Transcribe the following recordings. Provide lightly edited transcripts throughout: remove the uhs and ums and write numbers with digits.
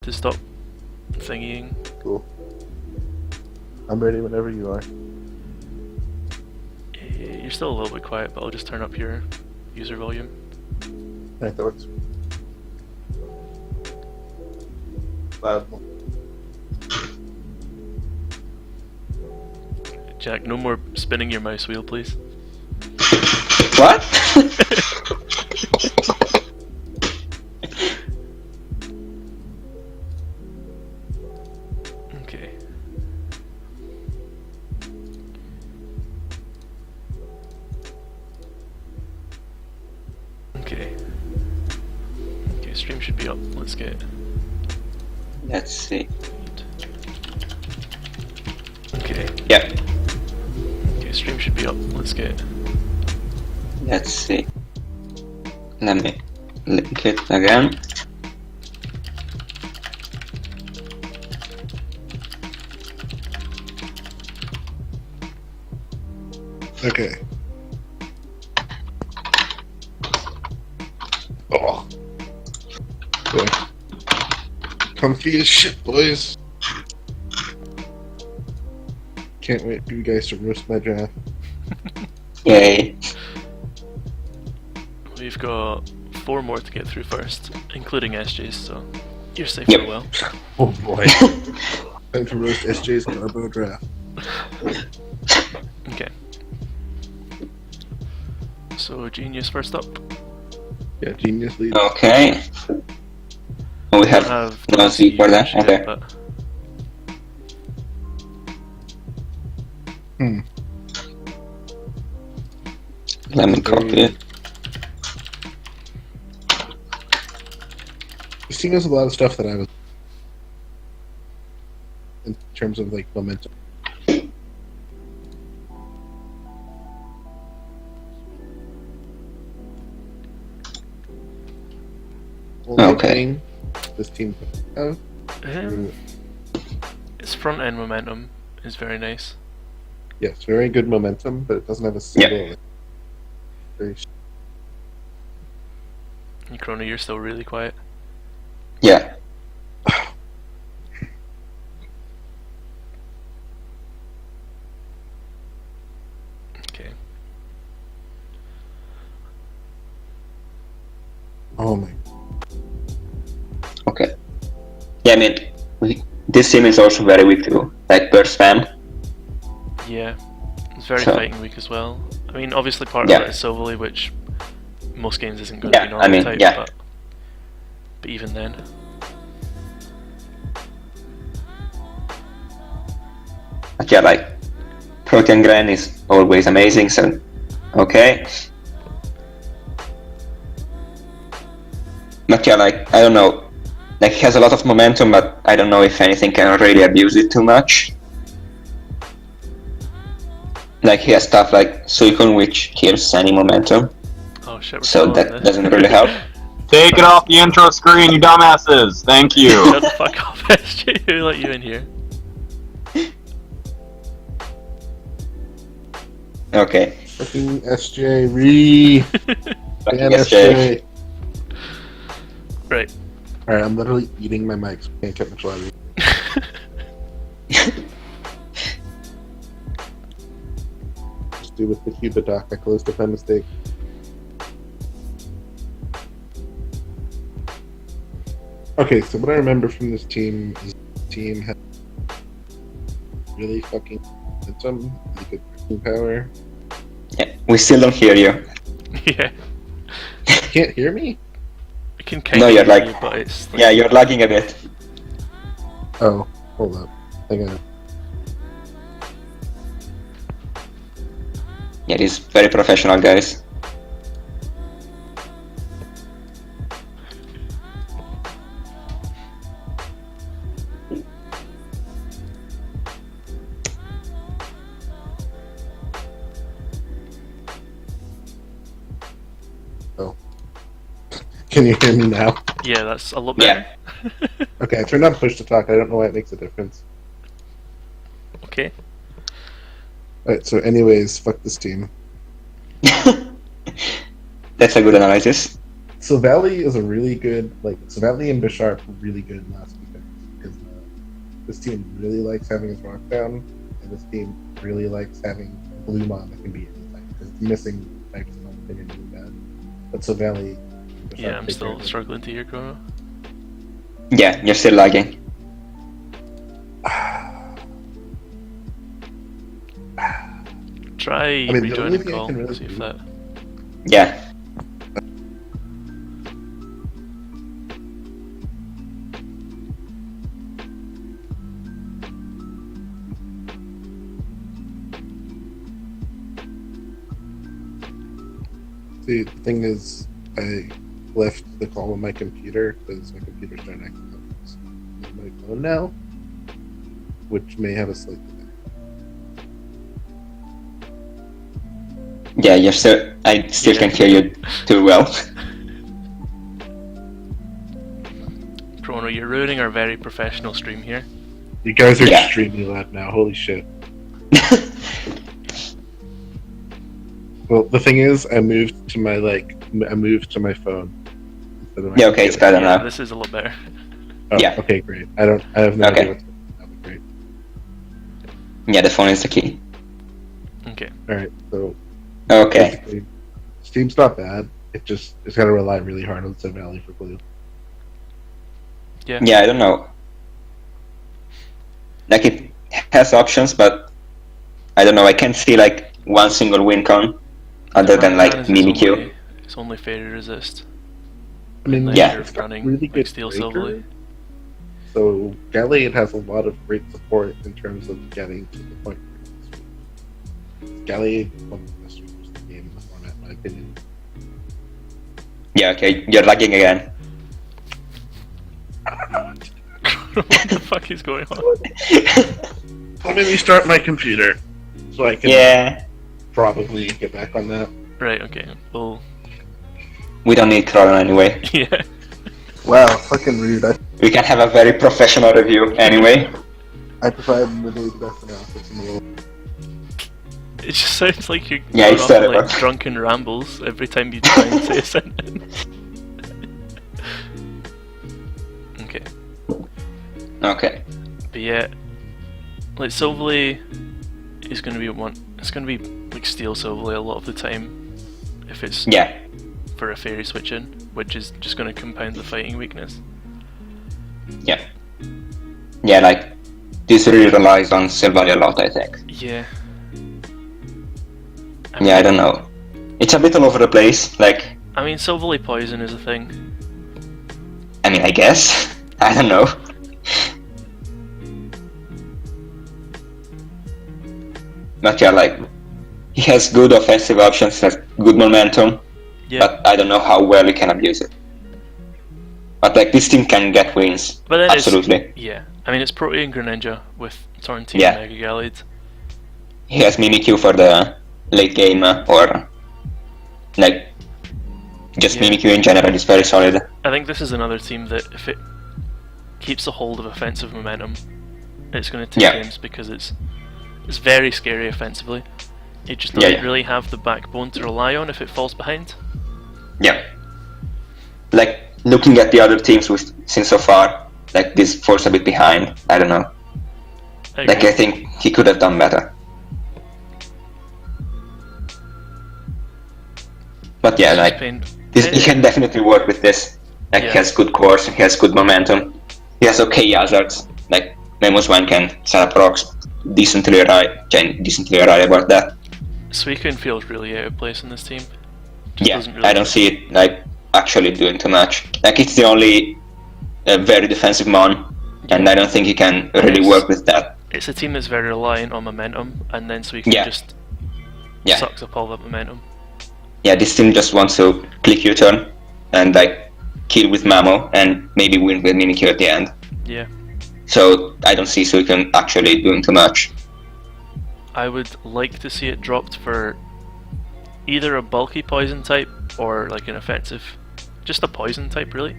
to stop thingying. Cool. I'm ready whenever you are. You're still a little bit quiet, but I'll just turn up your user volume. Alright, that works. Loud. Jack, no more spinning your mouse wheel, please. What? Okay. Okay. Okay, stream should be up. Let's get. Let's see. Okay. Yeah. Okay, stream should be up. Let's get. Let's see. Let me link it again. Okay. Oh. Okay. Comfy as shit, boys. Can't wait for you guys to roast my draft. Yay. We've got 4 more to get through first, including SJ's, so you're safe Yep. for a while. Oh boy. Time to roast SJ's Garbo draft. Okay. So, Genius first up. Yeah, Genius lead. Okay. Oh, we have no Z for that. shit, Okay. but Let me copy it. This team has a lot of stuff that I was in terms of like momentum. Only Okay. thing this team have its front end momentum is very nice. yes, very good momentum, but it doesn't have a single very And Chrono, you're still really quiet. Yeah. Okay. oh my Okay. Yeah, I mean, this team is also very weak to like burst spam. Yeah. It's very So- fighting weak as well. I mean, obviously part Yeah. of it is Silverly, which most games isn't going to Yeah, be I normal mean, type, yeah. but even then. But yeah, like Protean Gran is always amazing. So, okay. But yeah, like I don't know. Like he has a lot of momentum, but I don't know if anything can really abuse it too much. Like he has stuff like Suicune, which kills any momentum, Oh shit, we're so still on that this. doesn't really help. Take it off the intro screen, you dumbasses! Thank you! Shut the fuck up, SJ. Who let you in here? Okay. fucking SJ re Fucking damn SJ. SJ. Right. Alright, I'm literally eating my mics. Can't get much louder. Just do with the CUBA doc. I closed up by mistake. Okay, so what I remember from this team is the team had really fucking momentum, really good pushing power. Yeah, we still don't hear you. Yeah. You can't hear me? I can kind No, of you're hear like- you, but it's like, Yeah, you're lagging a bit. Oh, hold up. Hang on. Yeah, it is very professional, guys. Can you hear me now? yeah, that's a lot Yeah. better. Okay, I turned on push to talk. I don't know why it makes a difference. Okay. Alright, so anyways, fuck this team. That's a good analysis. Valley is a really good, so Valley and Bisharp are really good last defense because this team really likes having his rock down, and this team really likes having Gloomon that can be any type because missing types in my opinion really bad. But Valley. Yeah, I'm still struggling to hear Chrono. Yeah, you're still lagging. Try the only rejoining thing I call. can really See if do- that. Yeah. See, the thing is, I left the call on my computer because my computer's trying to act up on my phone now, which may have a slight delay. Yeah, you're still. I still Yeah. can't hear you too well. Chrono, you're ruining our very professional stream here. You guys are Yeah. extremely loud now. Holy shit. Well, the thing is, I moved to my phone instead of my Yeah, okay, it's computer. better Yeah, now. this is a lot better. Oh, Yeah. Okay, great. I have no Okay. idea what's going on. But great. Yeah, the phone is the key. Okay. All right. So Okay. basically, Steam's not bad. It's got to rely really hard on Sun Valley for blue. Yeah. Yeah, I don't know. Like it has options, but I don't know. I can't see like one single win con other than like Mimikyu. It's only fairy resist. I mean, Then Yeah. you're it's got running really like good Steel breaker. Silverly. So Gallade has a lot of great support in terms of getting to the point. Gallade is one of the best readers in the game in the format, in my opinion. Yeah, okay, you're lagging again. What the fuck is going on? Let me restart my computer so I can Yeah, probably get back on that. Right, okay. Well, we don't need Crono anyway. yeah. Wow, fucking rude. We can have a very professional review anyway. I provide literally the best analysis in the world. It just sounds like you're Yeah, going it's off on, like terrible. drunken rambles every time you try and say a sentence. Okay. Okay. But yeah, like Silverly is going to be one. It's going to be like Steel Silverly a lot of the time if it's Yeah. for a fairy switch in, which is just going to compound the fighting weakness. Yeah. Yeah, like this really relies on Silvally a lot, I think. Yeah. Yeah, I don't know. It's a bit all over the place. Like, I mean, Silverly Poison is a thing. I mean, I guess. I don't know. But yeah, like he has good offensive options, has good momentum, Yeah. but I don't know how well he can abuse it. But like this team can get wins, But then absolutely. Yeah. I mean, it's Protean Greninja with Torrentine Yeah. and Mega Gallade. He has Mimikyu for the late game, or like just Yeah. Mimikyu in general is very solid. I think this is another team that if it keeps a hold of offensive momentum, it's going to take Yeah. games because it's very scary offensively. It just doesn't Yeah. really have the backbone to rely on if it falls behind. Yeah. Like looking at the other teams we've seen so far, like this falls a bit behind. I don't know. Like agree. I think he could have done better. But yeah, like Pain. he can definitely work with this. Like Yeah. he has good course, he has good momentum, he has okay hazards. Like Memos One can set up rocks decently right about that. Suicune feels really out of place in this team. Yeah, doesn't really I don't see it like actually doing too much. Like it's the only very defensive mon, and I don't think he can really Yes. work with that. It's a team that's very reliant on momentum, and then Suicune Yeah. just Yeah, sucks up all that momentum. yeah. This team just wants to click U-turn and like kill with Mamo and maybe win with Mimikyu at the end. Yeah. So I don't see Suicune actually doing too much. I would like to see it dropped for either a bulky poison type or like an offensive, just a poison type really.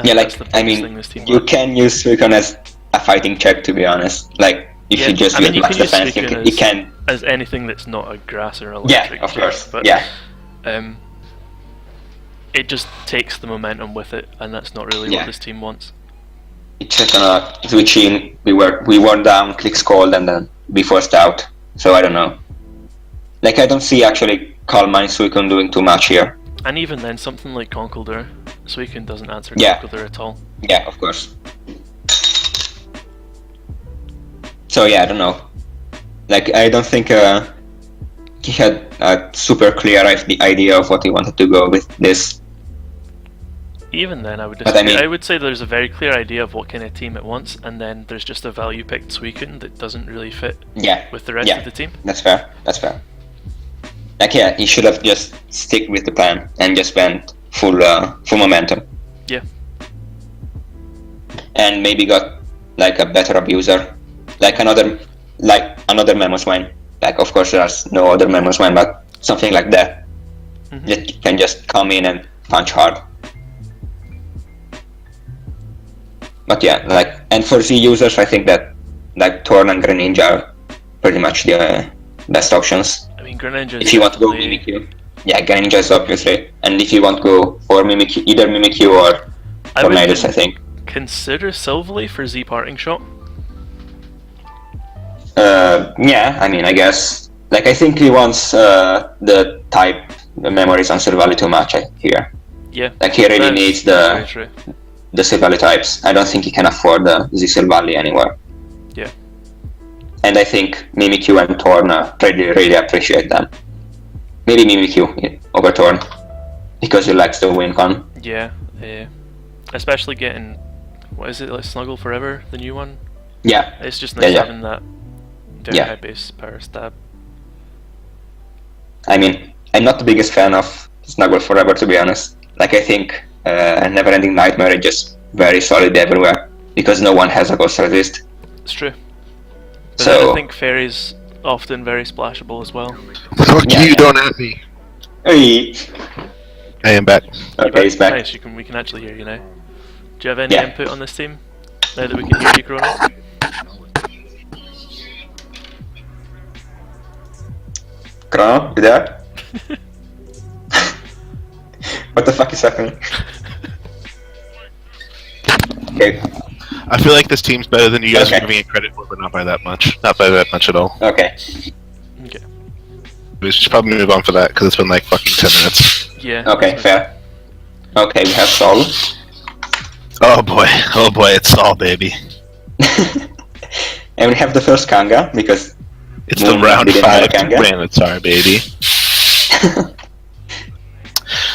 Yeah, like that's the I biggest thing mean, this team you lacks. can use Suicune as a fighting check, to be honest. Like if Yeah, you just I mean, use you max can use defense, you Suicune can. as anything that's not a grass or Yeah, electric of type, course. but Yeah, um, it just takes the momentum with it, and that's not really Yeah. what this team wants. It's just gonna switch in. We were down, clicks called, and then be forced out. So I don't know. Like, I don't see actually Kalma and Suicune doing too much here. And even then, something like Conkeldurr, Suicune doesn't answer Yeah. Conkeldurr at all. Yeah, of course. So yeah, I don't know. Like, I don't think he had a super clear idea of what he wanted to go with this. Even then, I would But I disagree. mean- I would say there's a very clear idea of what kind of team it wants, and then there's just a value picked Suicune that doesn't really fit Yeah, with the rest Yeah. of the team. that's fair. That's fair. Like, yeah, he should have just stick with the plan and just went full momentum. Yeah. And maybe got like a better abuser, like another Mamoswine. Like, of course there's no other Mamoswine, but something like that. Mhm. That can just come in and punch hard. But yeah, like, and for Z users, I think that like Torn and Greninja are pretty much the best options. I mean, Greninja. If you want to go Mimikyu, yeah, Greninja is obviously. And if you want to go for Mimikyu, either Mimikyu or I would Tornadus, I think. consider Silvally for Z Parting Shot. Yeah, I mean, I guess. Like, I think he wants the type memories on Silvally too much here. Yeah. Like, he really that's needs very true. the Silvally types. I don't think he can afford the Z Silvally anywhere. Yeah. And I think Mimikyu and Torn really appreciate them. Maybe Mimikyu over Torn, because he likes the win con. Yeah. Especially getting, what is it, like Snuggle Forever, the new one? Yeah, It's just nice Yeah. having that very Yeah. high base power stab. I mean, I'm not the biggest fan of Snuggle Forever, to be honest. Like, I think Never-Ending Nightmare is just very solid everywhere, because no one has a Ghost Resist. It's true. But So- then I think Fairy's often very splashable as well. Fuck Yeah, you, yeah. don't at me. Hey. I am back. Okay, he's back. Nice, we can actually hear you now. Do you have any Yeah. input on this team? Now that we can hear you, Chrono? Crono, you there? What the fuck is happening? Okay, I feel like this team's better than you guys Okay. are giving it credit for, but not by that much. Not by that much at all. okay. Okay. We should probably move on for that, because it's been like fucking 10 minutes. Yeah. Okay, fair. Okay, we have Sol. Oh boy, it's all baby. And we have the first Kanga, because It's the Moon round didn't have 5 Kanga. Granitar, baby.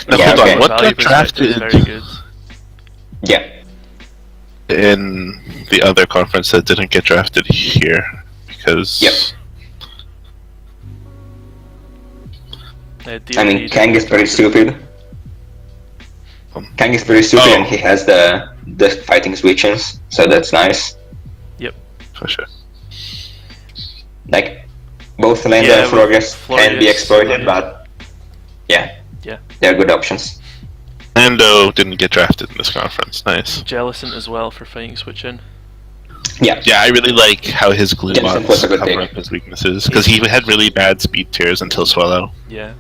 Now Yeah, hold okay. on, what Value got perspective is drafted very good. yeah. in the other conference that didn't get drafted here? Because... Yep. I mean, Kang is pretty stupid. Kang is pretty stupid, Oh. and he has the fighting switches, so that's nice. For sure. Like, both Lenda Yeah, and with Florius can be Florius, exploited, yeah. but yeah, Yeah. they're good options. Lando didn't get drafted in this conference. Nice. Jellicent as well for fighting switch in. Yeah, Yeah, I really like how his glue Jensen bots was a good cover pick. up his weaknesses, because he had really bad speed tiers until Swallow. Yeah.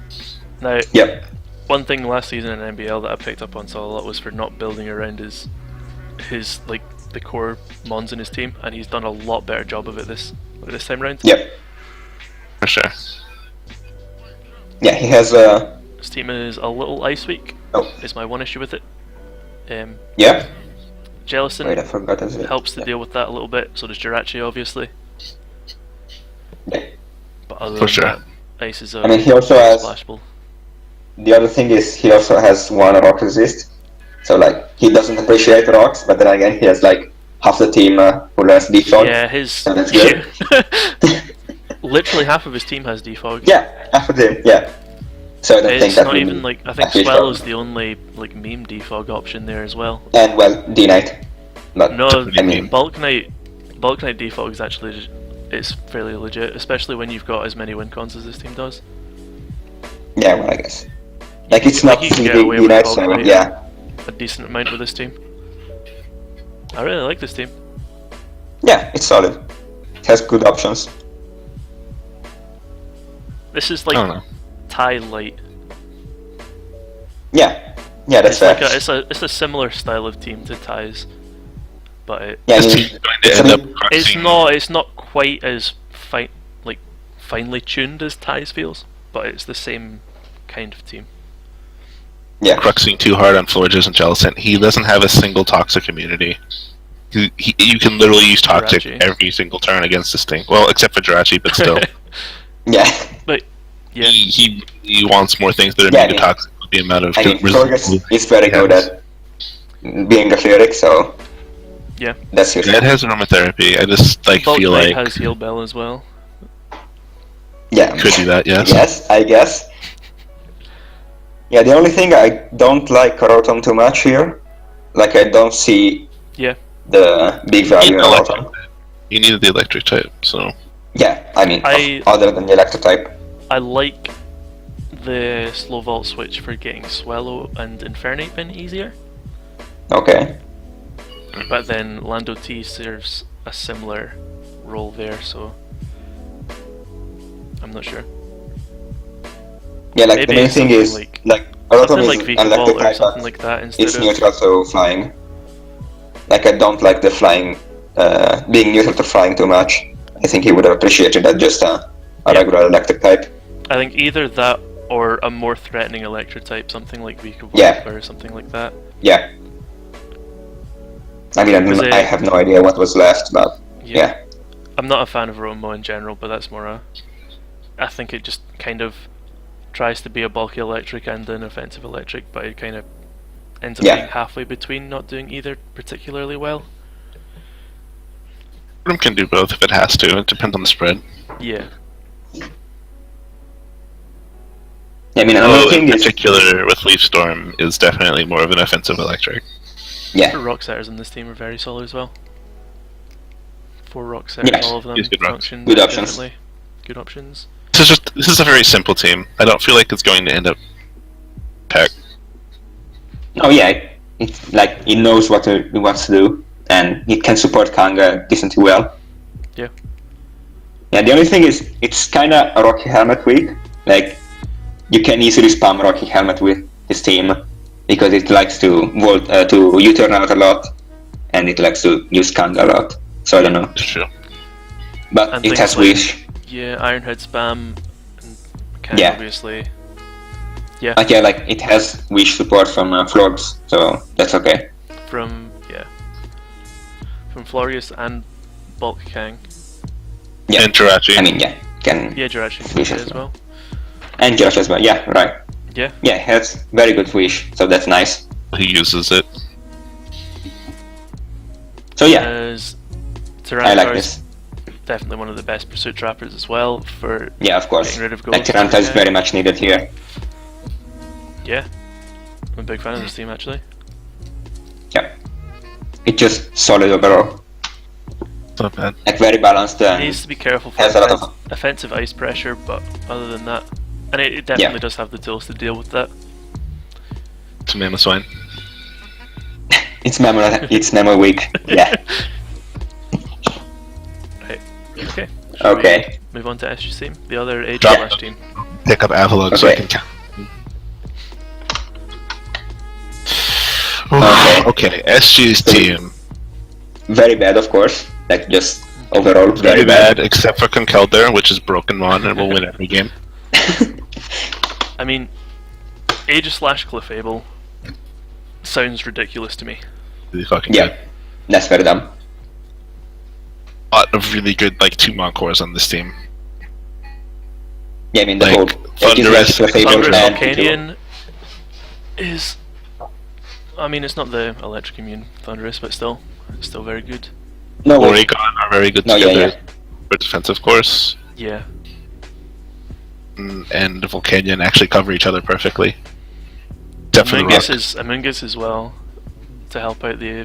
Now, yep, one thing last season in NBL that I picked up on a lot was for not building around his like the core mons in his team, and he's done a lot better job of it this time round. yep. For sure. Yeah, he has His team is a little ice weak. Oh. Is my one issue with it. yeah. Jellicent Wait, I forgot as well. helps to deal with that a little bit. So does Jirachi, obviously. Yeah. But other For than sure. that, ice is I mean, he also very has- splashable. The other thing is he also has one rock resist, so like he doesn't appreciate rocks, but then again he has like half the team who learns defog. Yeah, his So that's good. literally half of his team has defog. Yeah, half of them. Yeah. So I don't think It's that not will even be like I think a huge Swallow's problem. the only like meme defog option there as well. And well, D-Knight. But No, I mean, Bulk Knight defog is actually it's fairly legit, especially when you've got as many win cons as this team does. yeah, well, I guess. Like it's Like, not you can get sleeping away with D-Knight, Bulk so Knight. yeah. A decent amount with this team. I really like this team. Yeah, it's solid. It has good options. This is I don't like know. Thai light. Yeah. Yeah, that's It's fair. it's a similar style of team to Ty's, but Yeah, I This mean, team's going to it's end a- up cruxing, it's not quite as finely tuned as Ty's feels, but it's the same kind of team. yeah. cruxing too hard on Florges and Jellicent. He doesn't have a single toxic immunity. You can literally use toxic Jirachi. every single turn against this thing. Well, except for Jirachi, but still. Yeah. But yeah, he wants more things that are Yeah, immune to toxic with the amount of I mean, resistance. Florges is very good at being a cleric, so yeah. that's useful. Red has aromatherapy. I just Bulk feel Knight like has Heal Bell as well. Yeah. could do that. Yes. Yes, I guess. Yeah, the only thing I don't like Rotom too much here, like I don't see Yeah. the big value in electric. Rotom. You needed the electric type, so Yeah, I mean, I- other than the electro type. I like the slow vault switch for getting Swallow and Infernape in easier, Okay. but then Lando T serves a similar role there, so I'm not sure. Yeah, like Maybe the main thing is, something like Rotom Something is like an Vika electric Vault or type, something but like that instead it's of neutral to flying. Like I don't like the flying, being neutral to flying too much. I think he would have appreciated that just a regular electric type. I think either that or a more threatening electric type, something like Vika Vault Yeah. or something like that. Yeah. I mean, Was it- I have no idea what was left, but yeah. I'm not a fan of Romo in general, but that's more a... I think it just kind of tries to be a bulky electric and an offensive electric, but it kind of ends up Yeah. being halfway between, not doing either particularly well. Rotom can do both if it has to. It depends on the spread. Yeah. I mean, another Oh, thing in is, particular with Leaf Storm is definitely more of an offensive electric. yeah, The rock setters in this team are very solid as well. 4 rock setters, Yes, all of them use good rocks. function Good options. differently. Good options. This is a very simple team. I don't feel like it's going to end up packed. oh yeah, it's like it knows what it wants to do, and it can support Kanga decently well. Yeah. Yeah, the only thing is, it's kind of a Rocky Helmet week. Like, you can easily spam Rocky Helmet with this team because it likes to U-turn out a lot, and it likes to use Kanga a lot. So I don't know, It's true. but And it things has like- Wish. Yeah, Ironhead spam and can Yeah. obviously. Yeah, But yeah, like it has Wish support from Florbs, so that's okay. from Florius and Bulk Kang. Yeah, And Jirachi. I mean, yeah, can Yeah, Jirachi can Wish play as as well. and Jirachi as well. Yeah, right. Yeah. Yeah, it has very good Wish, so that's nice. He uses it. So yeah, As I like Tyranitar's this. definitely one of the best pursuit trappers as well for Yeah, of course. getting rid of Like ghosts. Tyranitar is Yeah. very much needed here. Yeah, I'm a big fan of this team actually. Yeah, it's just solid overall. It's not bad. Like very balanced. It needs to be careful for has a lot of- offensive ice pressure, but other than that, and it definitely does have the tools to deal with that. It's a mammoth swine. It's memo week. Yeah. Right. Okay. Shall we Okay. move on to SG team, the other Age Drop. Flash team. Pick up Avalon so I Okay. can count. Okay. Okay, SG's team. Very bad, of course. Like just overall Very bad, except for Conkeldurr, which is broken mon and will win every game. I mean, Aegis / Clefable sounds ridiculous to me. Really fucking Yeah, good. that's very dumb. A lot of really good, like, 2 Moncores on this team. Yeah, I mean the Like, whole Thunderous, Thunderous and Volcanion is... I mean, it's not the electric immune Thunderous, but still, it's still very good. No, wait. Oregon are very good No, yeah, together yeah. for defensive course. Yeah. And Volcanion actually cover each other perfectly. Definitely rock. Amoonguss as well, to help out the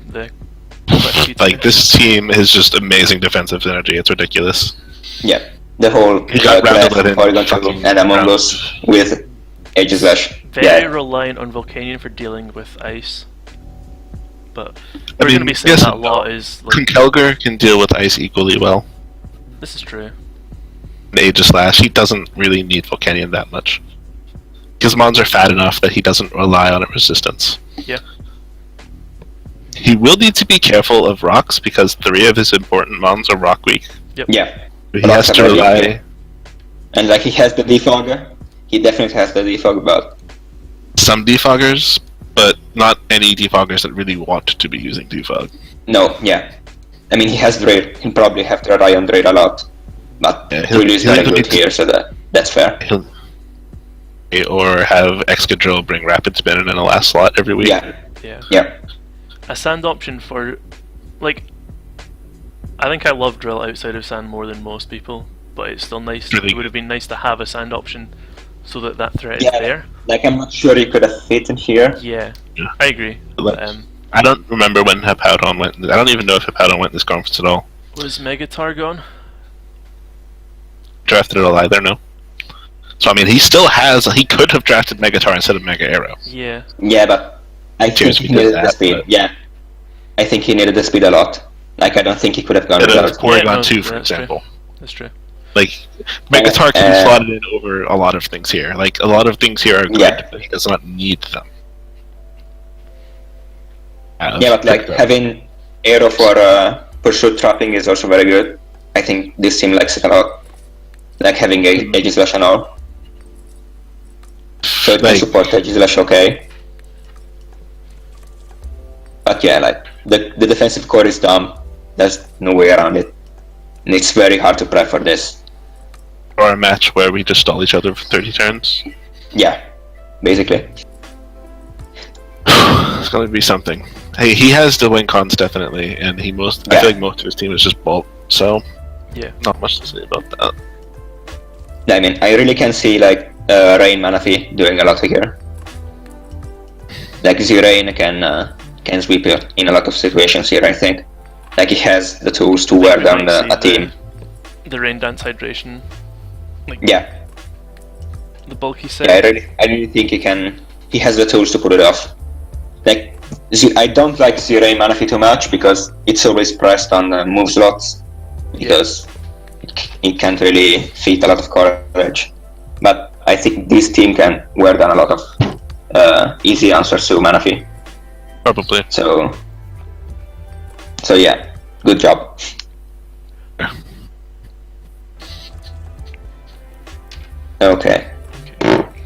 Flash team. Like, this team is just amazing defensive synergy. It's ridiculous. Yeah, the whole You got class rounded of in Oregon fucking and Among Us with Aegis Slash. Very Yeah, reliant on Volcanion for dealing with ice. But I we're mean, going to be saying yes that a and lot no. is like, Conkeldurr can deal with ice equally well. this is true. And Aegis Slash, he doesn't really need Volcanion that much. his mons are fat enough that he doesn't rely on a resistance. Yeah. He will need to be careful of rocks because 3 of his important mons are rock weak. Yeah. He Rocks has are to really rely. okay. And like he has the defogger. He definitely has the defog, but Some defoggers, but not any defoggers that really want to be using defog. no, yeah. I mean, he has Drair. He'll probably have to rely on Drair a lot. But Yeah, Drair is he'll very need good to- here, so that's fair. Or have Excadrill bring Rapid Spin in a last slot every week. Yeah, Yeah. yeah. A sand option for, like, I think I love drill outside of sand more than most people, but it's still nice. Really It would have been nice to have a sand option so that that threat is Yeah. there. Like, I'm not sure he could have fit in here. Yeah, Yeah. I agree. But, Um, I don't remember when Hippowdon went. I don't even know if Hippowdon went in this conference at all. was Megatar gone? Drafted it all either, no. So I mean, he still has. He could have drafted Megatar instead of Mega Arrow. Yeah. Yeah, but I think Cheers, he we did needed the that, speed. but- Yeah. I think he needed the speed a lot. Like, I don't think he could have gone Instead of without. Porygon Yeah, no, 2, for that's true. example. That's true. Like, Megatar can be slotted in over a lot of things here. Like, a lot of things here are good, Yeah. but he does not need them. Yeah, but like having Arrow for pursuit trapping is also very good. I think this team likes it a lot. Like having Aegislash and all. So it can Like- support Aegislash okay. But yeah, like the defensive core is dumb. There's no way around it. And it's very hard to prep for this. Or a match where we just stall each other for 30 turns. Yeah, basically. It's gonna be something. Hey, he has the win cons definitely, and I Yeah. feel like most of his team is just Bolt, so Yeah. not much to say about that. I mean, I really can see like Rain Manaphy doing a lot here. Like Z-Rain can sweep it in a lot of situations here, I think. Like he has the tools to wear We down might a see team. The rain dance hydration. Like Yeah, the bulky set. yeah, I really think he has the tools to pull it off. Like, I don't like Z-Rain Manaphy too much because it's always pressed on move slots because it can't really fit a lot of coverage. But I think this team can wear down a lot of easy answers to Manaphy. Probably. So yeah, good job. Okay.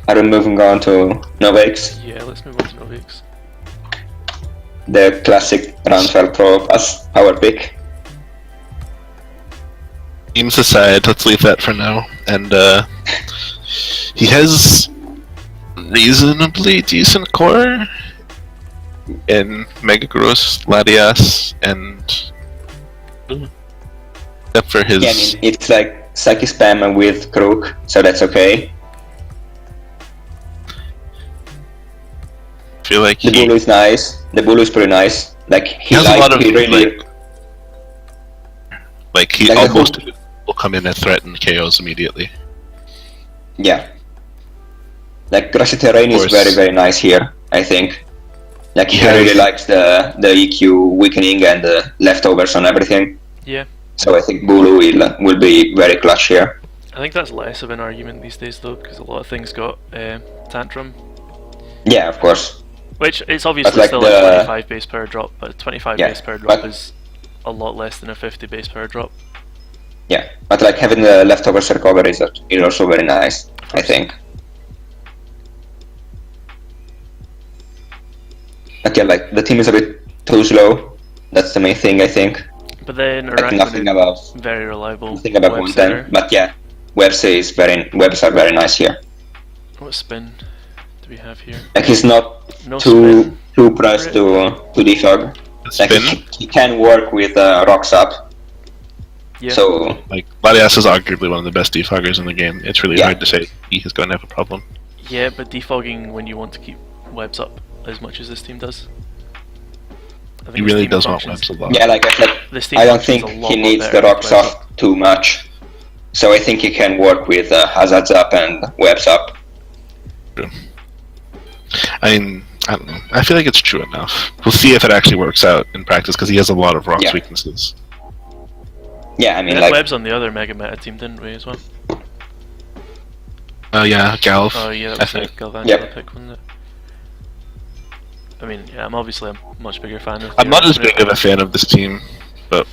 Are we moving on to Novaix? Yeah, let's move on to Novaix. The classic round 12 Pro Pass power pick. Teams aside, let's leave that for now. And he has reasonably decent core in Megagross, Latias, and except for his. Yeah, I mean, it's like Psyche Spam with Crook, so that's okay. I feel like The he Bulu is nice. The Bulu is pretty nice. Like, he has a lot of he really... like he Like the almost will come in and threaten KOs immediately. Yeah. Like, Grassy Terrain is course. very, very nice here, I think. Like, he Yes. really likes the EQ weakening and the leftovers on everything. Yeah. So I think Bulu will be very clutch here. I think that's less of an argument these days though, because a lot of things got Tantrum. Yeah, of course. Which it's obviously like still the- a 25 base power drop, but a 25 Yeah, base power drop but- is a lot less than a 50 base power drop. Yeah, but like having the leftovers recover is also very nice, I think. But yeah, like the team is a bit too slow. That's the main thing, I think. But then Like nothing Arachnid, above, very reliable. nothing above web 110. setter. But yeah, webs are very nice here. What spin do we have here? Like he's not No too spin. pressed to defog. Like Spin, he can work with rocks up. Yeah. So like Latias is arguably one of the best defoggers in the game. It's really Yeah. hard to say he is going to have a problem. Yeah, but defogging when you want to keep webs up as much as this team does. I think He this really team does want functions- webs a lot. yeah, like This team I don't functions think a lot he needs better the rocks with webs off too much. So I think he can work with hazards up and webs up. I mean, I don't know. I feel like it's true enough. We'll see if it actually works out in practice because he has a lot of rocks Yeah. weaknesses. Yeah, I We mean, had like, webs on the other Mega Meta team, didn't we, as well? Yeah, Galv. Oh yeah, that I was a think. Galvanic Yep. pick, wasn't it? I mean, yeah, I'm obviously a much bigger fan of. I'm not as big of a fan of this team, but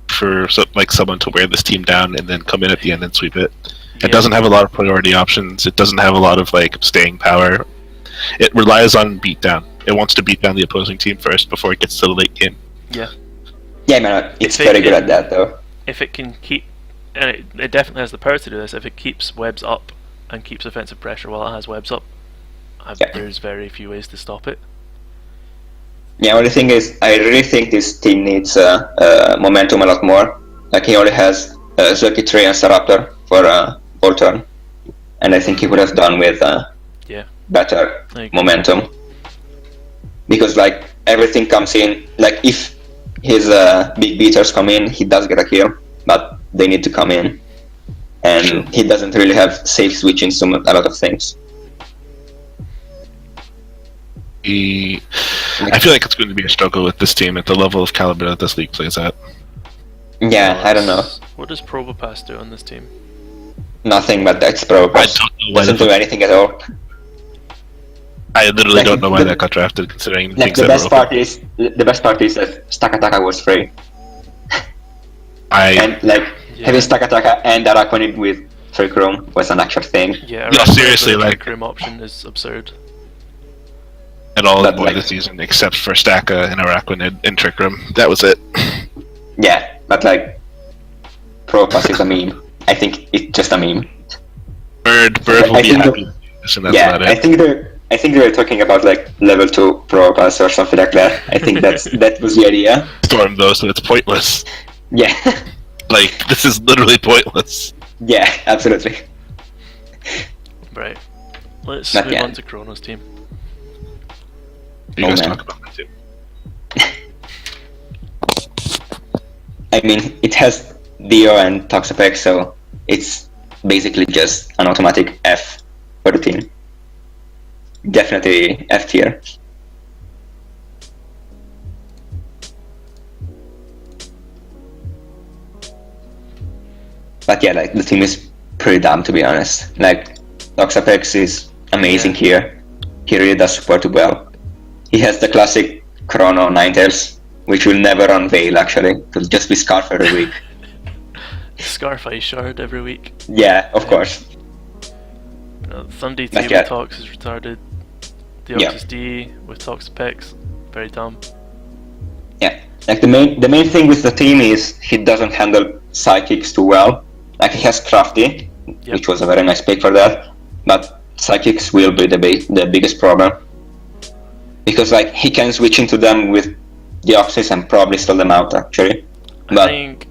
for someone to wear this team down and then come in at the end and sweep it. Yeah. It doesn't have a lot of priority options. It doesn't have a lot of staying power. It relies on beatdown. It wants to beat down the opposing team first before it gets to the late game. Yeah. Yeah, man, it's If it very good can- at that though. If it can keep, and it definitely has the power to do this. If it keeps webs up and keeps offensive pressure while it has webs up, Yeah. there's very few ways to stop it. Yeah, only thing is, I really think this team needs momentum a lot more. Like, he only has Zerky 3 and Staraptor for Volturn, and I think he would have done with Yeah. better I agree. momentum. Because, everything comes in, if his big beaters come in, he does get a kill, but they need to come in. And he doesn't really have safe switching to a lot of things. I feel like it's going to be a struggle with this team at the level of caliber that this league plays at. Yeah, I don't know. What does Probopass do on this team? Nothing, but that's probably I don't know why doesn't do anything at all. I literally Like, don't know why the- that got drafted, considering Like, things the that best were part open. is that Stakataka was free, I and having Stakataka and Araquanid with Trick Room was an actual thing. Yeah. No, Araquanid seriously, with a like- Trick Room option is absurd. at all But, of the season except for Staka and Araquanid and Trick Room. That was it. Yeah, but Propass is a meme. I think it's just a meme. Bird will I be think happy. And that's Yeah, about I it. think they're talking about level 2 Propass or something like that. I think that was the idea. Storm though, so it's pointless. Yeah, This is literally pointless. yeah, absolutely. Right. Let's Not move yet. on to Chrono's team. You Oh, guys man. talk about that too. I mean, it has Dio and Toxapex, so it's basically just an automatic F for the team. Definitely F tier. But yeah, the team is pretty dumb, to be honest. Toxapex is amazing here. He really does support it well. He has the classic Chrono Ninetales, which will never unveil actually. It'll just be Scarf every week. Scarf Ice Shard every week. Yeah, of course. Thundy T Like, with yeah. Tox is retarded. Yeah. Deoxys D with Toxapex, very dumb. Yeah. The main thing with the team is he doesn't handle psychics too well. He has Crafty, Yep. which was a very nice pick for that, but psychics will be the biggest problem. Because he can switch into them with Deoxys and probably stall them out actually. I But think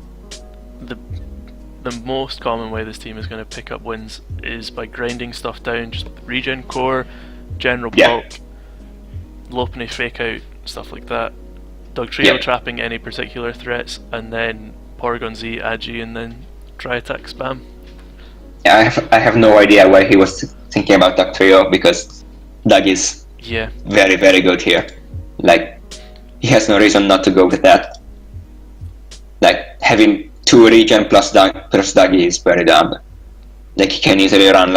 the most common way this team is going to pick up wins is by grinding stuff down, just regen core, general Yeah. bulk, Lopunny fake out, stuff like that. Dugtrio Yeah. trapping any particular threats, and then Porygon Z, Agi, and then try attack spam. yeah, I have no idea why he was thinking about Dugtrio, because Doug is Yeah, very, very good here. He has no reason not to go with that. Having 2 regen plus Duggy is very dumb. He can easily run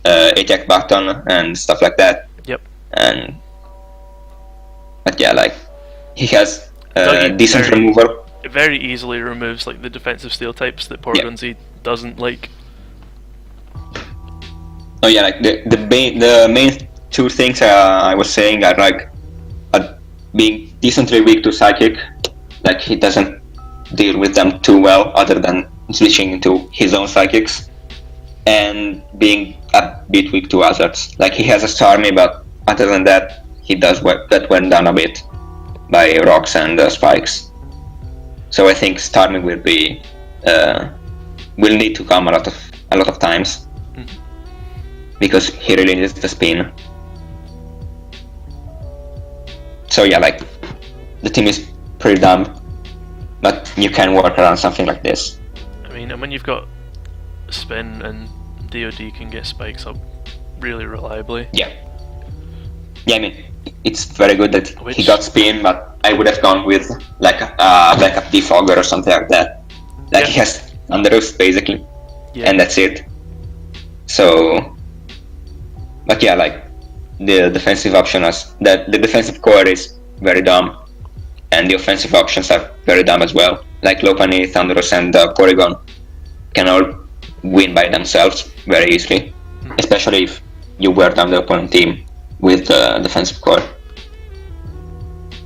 attack button and stuff like that. yep. But yeah, he has Duggy decent very- removal. It very easily removes the defensive steel types that Porygon Z doesn't like. Oh yeah, the main 2 things I was saying are being decently weak to psychic. He doesn't deal with them too well, other than switching into his own psychics, and being a bit weak to hazards. He has a Starmie, but other than that, he does that went down a bit by rocks and spikes. So I think Starmie will need to come a lot of times, because he really needs the spin. So yeah, the team is pretty dumb, but you can work around something like this. I mean, and when you've got spin and DoD can get spikes up really reliably. Yeah, I mean, it's very good that he Which- got spin, but I would have gone with a defogger or something like that. Yeah. He has Thunderous basically, Yeah, and that's it. So, but yeah, like the defensive option is that the defensive core is very dumb, and the offensive options are very dumb as well. Like Lopunny, Thunderous, and Porygon can all win by themselves very easily, especially if you wear down the opponent team with the defensive core.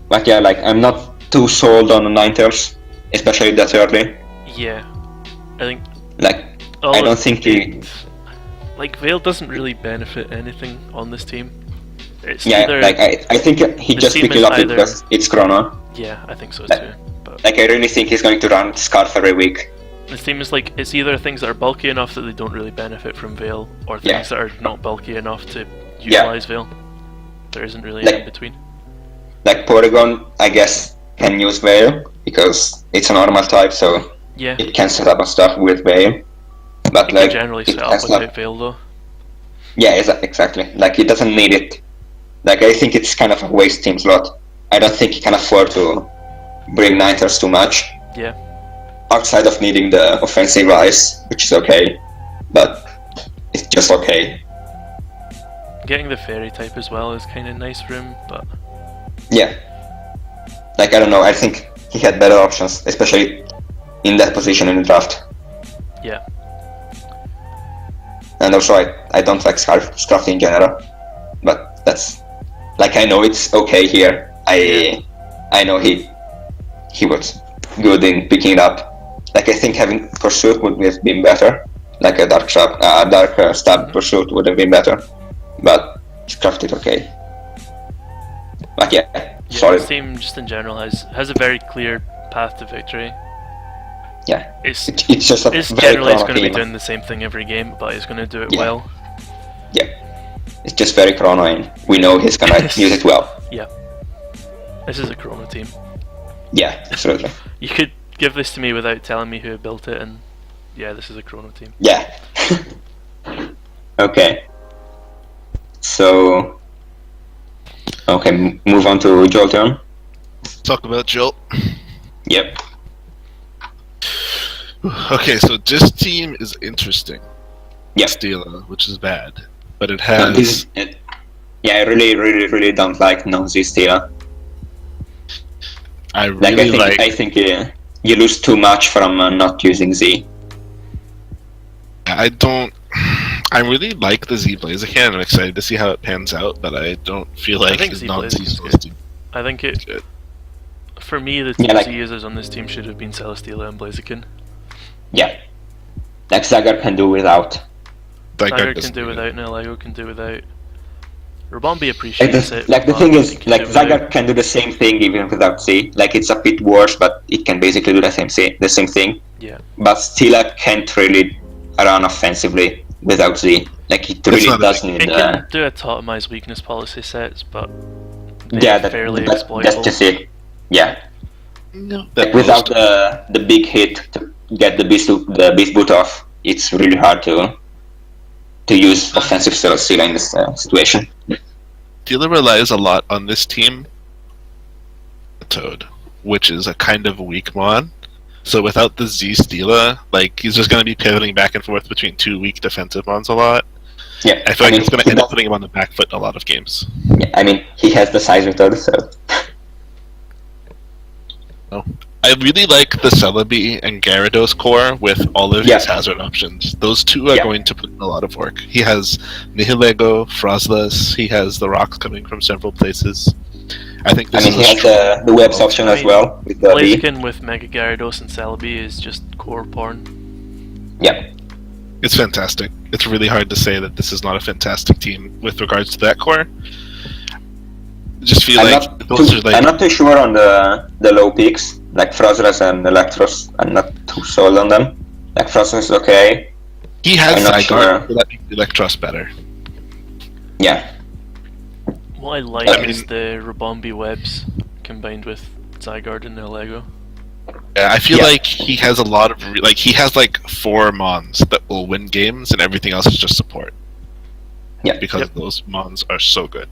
But yeah, like I'm not too sold on the Ninetales, especially that early. Yeah, I think. Like I don't think like Veil doesn't really benefit anything on this team. It's yeah, either, like I think he just picked it up because it's Chrono. Yeah, I think so like, too. But like I really think he's going to run Scarf every week. this team is like, it's either things that are bulky enough that they don't really benefit from Veil, or things that are not bulky enough to utilize Veil. There isn't really any in between. Like Porygon, I guess, can use Veil because it's a normal type, so it can set up a stuff with Veil. But it like can generally set up without Veil though. Yeah, exactly. Like it doesn't need it. Like I think it's kind of a waste team slot. I don't think he can afford to bring Ninetales too much. Yeah. Outside of needing the offensive ice, which is okay, but it's just okay. Getting the fairy type as well is kind of nice for him, but yeah. Like I don't know. I think he had better options, especially in that position in the draft. Yeah. And also, I don't like Scarf in general, but that's like I know it's okay here. I know he was good in picking it up. Like I think having Pursuit would have been better. Like a Dark Stab Pursuit would have been better, but Scarf did okay. But yeah, sorry. This team just in general has a very clear path to victory. Yeah, it's just a it's very generally Chrono going to be team. doing the same thing every game, but it's going to do it well. Yeah, it's just very Chrono, and we know he's gonna use it well. Yeah, this is a Chrono team. Yeah, absolutely. You could give this to me without telling me who built it, and yeah, this is a Chrono team. Yeah. Okay. So, okay, move on to Jolteon. Talk about Jolt. Yep. Okay, so this team is interesting. Yep. Stila, which is bad, but it has. Yeah, I really don't like non-Z Stila. I really I think you lose too much from not using Z. I don't. I really like the Z Blaziken. I'm excited to see how it pans out, but I don't feel like it's non-Z supposed to. I think it. Good. For me, the two Z users on this team should have been Celesteela and Blaziken. Yeah. Like Zygarde can do without. Zygarde can do without, and Lego can do without. Rabombi appreciates it. Like the thing is, like Zygarde can do the same thing even without Z. Like it's a bit worse, but it can basically do the same thing. Yeah. But Stila can't really run offensively without Z. Like it really does need. It can do a Totemize weakness policy sets, but yeah, fairly that's exploitable. just it. Yeah. No, like without the big hit to get the beast boot off, it's really hard to use offensive Stila in this situation. Stila relies a lot on this team, Toad, which is a kind of weak mon. So without the Z Stila, like he's just going to be pivoting back and forth between two weak defensive mons a lot. Yeah, I feel like it's going to end up putting him on the back foot in a lot of games. Yeah, I mean he has the size method, so. Oh. I really like the Celebi and Gyarados core with all of his hazard options. Those two are going to put in a lot of work. He has Nihilego, Frostless, he has the rocks coming from several places. I think this he has the webs option as well. With the Blaziken with Mega Gyarados and Celebi is just core porn. Yeah. It's fantastic. It's really hard to say that this is not a fantastic team with regards to that core. I just feel I'm not too sure on the low picks, like Frostless and Electros. I'm not too sold on them. Like Frostless is okay. He has Zygarde, so that makes Electros better. Yeah. What I like is the Rabombi webs combined with Zygarde and Lego. Yeah, I feel like he has a lot of he has like 4 mons that will win games, and everything else is just support. Yeah. Because those mons are so good.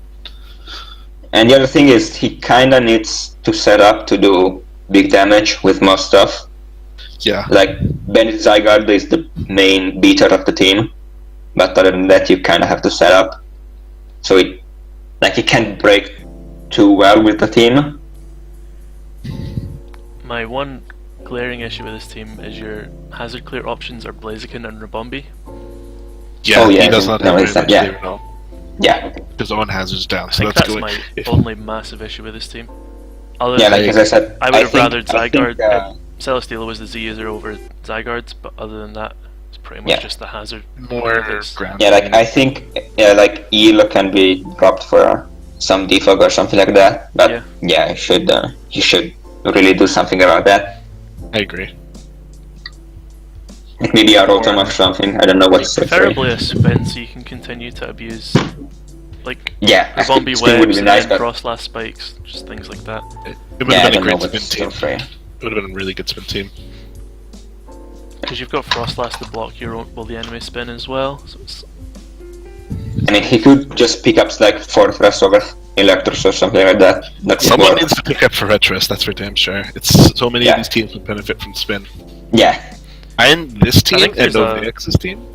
And the other thing is, he kinda needs to set up to do big damage with most stuff. Yeah. Like, Bandit Zygarde is the main beater of the team. but other than that, you kind of have to set up. So it can't break too well with the team. My one glaring issue with this team is your hazard clear options are Blaziken and Rabombi. Yeah, yeah, he does not have very much yeah. clear at all. Yeah. His own hazards down, I so think that's that's good. my If- only massive issue with this team. Other Yeah, than like as I said, I would have rathered I Zygarde. think, Celesteela was the Z user over Zygardes, but other than that, it's pretty much Yeah. just the hazard. more It's- ground. yeah, like I think, like Eel can be dropped for some defog or something like that. But yeah, he should really do something about that. I agree. Like maybe a rotom or something. I don't know what's Preferably a spin so you can continue to abuse, like Yeah, Rabombi spin would webs be and nice, then but Crosslass spikes, just things like that. It would yeah, I have been don't a know great what's spin still team. free. It would have been a really good spin team. Because you've got Frostlass to block your own, well, the enemy spin as well. So it's, I mean, he could just pick up like Fortress over Electros or something like that. That's Someone more. needs to pick up for Retros, that's for damn sure. It's so many Yeah. of these teams would benefit from spin. Yeah, And this team think and there's a- Novix's team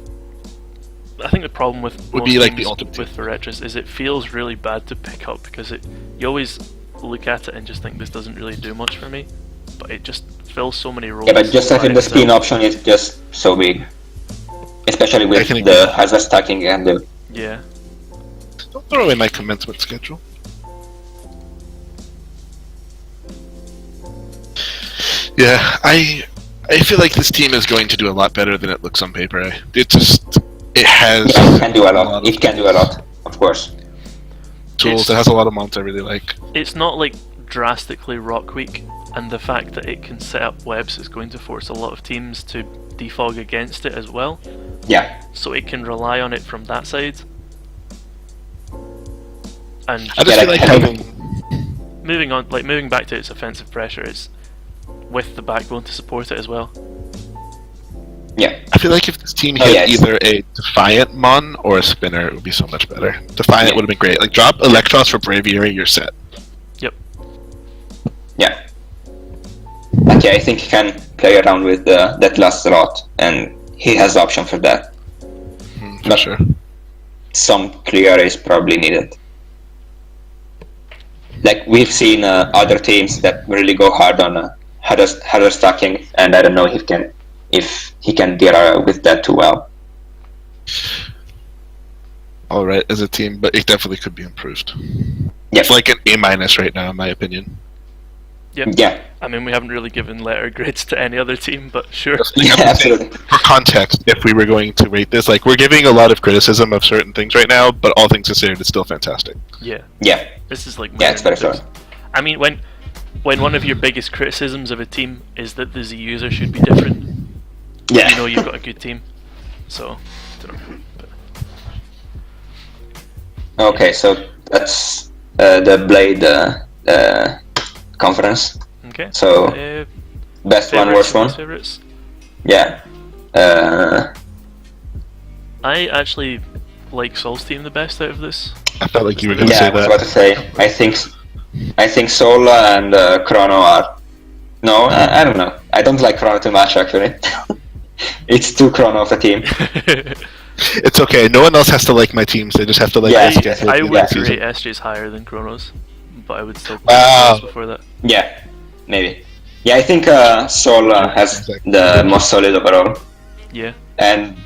I think the problem with Would most be like the things ultimate with Veretris is it feels really bad to pick up because you always look at it and just think this doesn't really do much for me, but it just fills so many roles. yeah, but just by having the spin itself. option is just so big, especially I with can the agree. hazard stacking and the. Yeah, Don't throw away my commencement schedule. Yeah, I feel like this team is going to do a lot better than it looks on paper. It has Yeah, it can do a lot. of It can do a lot, of course. tools. It's- It has a lot of mons I really like. it's not like drastically rock weak, and the fact that it can set up webs is going to force a lot of teams to defog against it as well. Yeah, So it can rely on it from that side. And I just Yeah, feel like like having- moving moving back to its offensive pressure, it's with the backbone to support it as well. yeah, I feel like if this team Oh, had yeah, it's- either a Defiant Mon or a Spinner, it would be so much better. Defiant Yeah. would have been great. Like, drop Electros for Braviary, you're set. yeah. But yeah, I think he can play around with that last slot, and he has the option for that. For But- sure. Some clear is probably needed. Like we've seen other teams that really go hard on harder stacking, and I don't know if he can deal with that too well. Alright, as a team, but it definitely could be improved. Yeah. It's like an A- right now, in my opinion. Yeah, I mean, we haven't really given letter grades to any other team, but sure. yeah, absolutely. For context, if we were going to rate this, like, we're giving a lot of criticism of certain things right now, but all things considered, it's still fantastic. Yeah, Yeah, this is like yeah, it's very minor fair. nitpicks. I mean, when one of your biggest criticisms of a team is that the Z user should be different, Yeah, you know you've got a good team. So, don't know. But okay, so that's the Blade conference. okay. So best one, Favorites, worst one. least favorites. Yeah. I actually like Sol's team the best out of this. I felt like you were going to Yeah, say I was that. about to say. I think Sola and Chrono are. No, I don't know. I don't like Chrono too much actually. It's too Chrono of a team. It's okay, no one else has to like my teams, they just have to like Yeah, SJ. I would Yeah. rate SJ's higher than Chronos, but I would still put Wow. Chronos before that. Yeah, maybe. Yeah, I think Sola has Exactly. the most solid overall. Yeah, And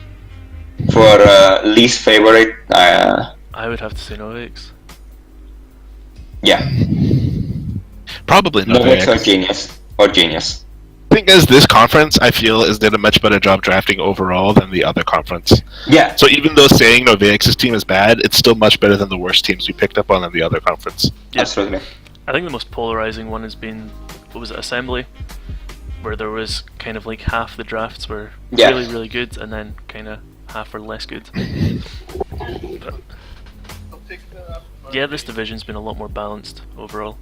for least favorite, I would have to say Novaix. yeah, Probably not. Novaix or Genius. I think as this conference, I feel, is did a much better job drafting overall than the other conference. Yeah, So even though saying Novaix's team is bad, it's still much better than the worst teams we picked up on in the other conference. Yeah. absolutely. I think the most polarizing one has been, what was it, Assembly, where there was kind of like half the drafts were Yeah. really, really good, and then kind of half were less good. But, yeah, this division's been a lot more balanced overall,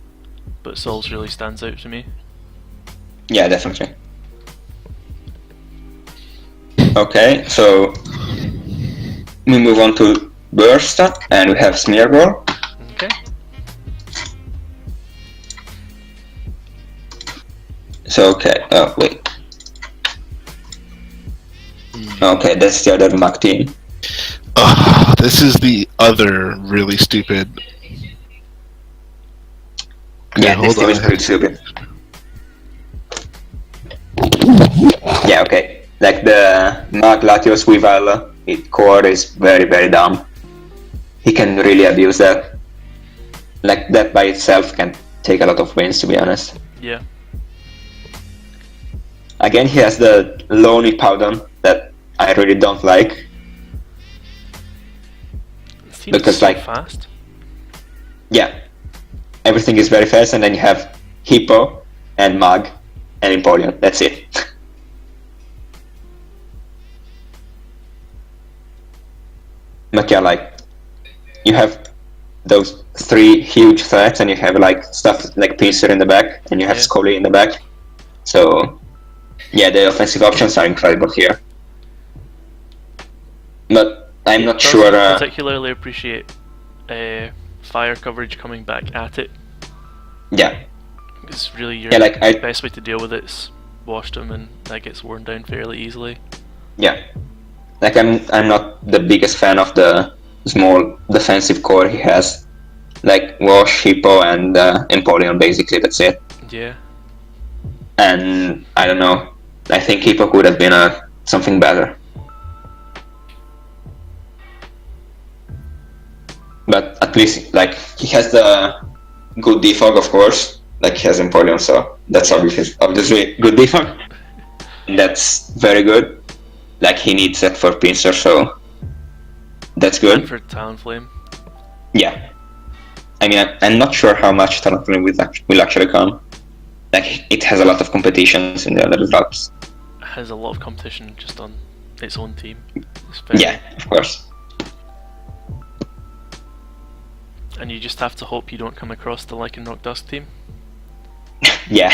but Sol's really stands out to me. Yeah, definitely. Okay, so we move on to Burst, and we have Smeargle. Okay. So okay, oh wait. Okay, that's the other Mac team. This is the other really stupid. Yeah, Okay, this hold team is on. pretty stupid. Yeah, okay. Like the Mag Latios Weevil, its core is very, very dumb. He can really abuse that. Like, that by itself can take a lot of wins, to be honest. Yeah. Again, he has the Lonely Powder that I really don't like. It seems Because, so like, fast. yeah, everything is very fast, and then you have Hippo and Mag and Empoleon. That's it. But yeah, like, you have those 3 huge threats, and you have like stuff like Pinsir in the back, and you have Scully in the back. So yeah, the offensive options are incredible here. But I'm not sure. Particularly appreciate fire coverage coming back at it. Yeah. Because really, your the best way to deal with it is wash them, and that gets worn down fairly easily. Yeah. Like, I'm not the biggest fan of the small defensive core he has. Like Wash, Hippo, and Empoleon, basically, that's it. Yeah. And I don't know. I think Hippo could have been something better. But at least, like, he has the good defog, of course. Like, he has Empoleon, so that's obviously good defog. And that's very good. Like, he needs that for Pinsir, so that's good. And for Talonflame. Yeah. I mean, I'm not sure how much Talonflame will actually come. Like, it has a lot of competitions in the other drops. It has a lot of competition just on its own team. Yeah, of course. And you just have to hope you don't come across the Lycanroc Dusk team. Yeah.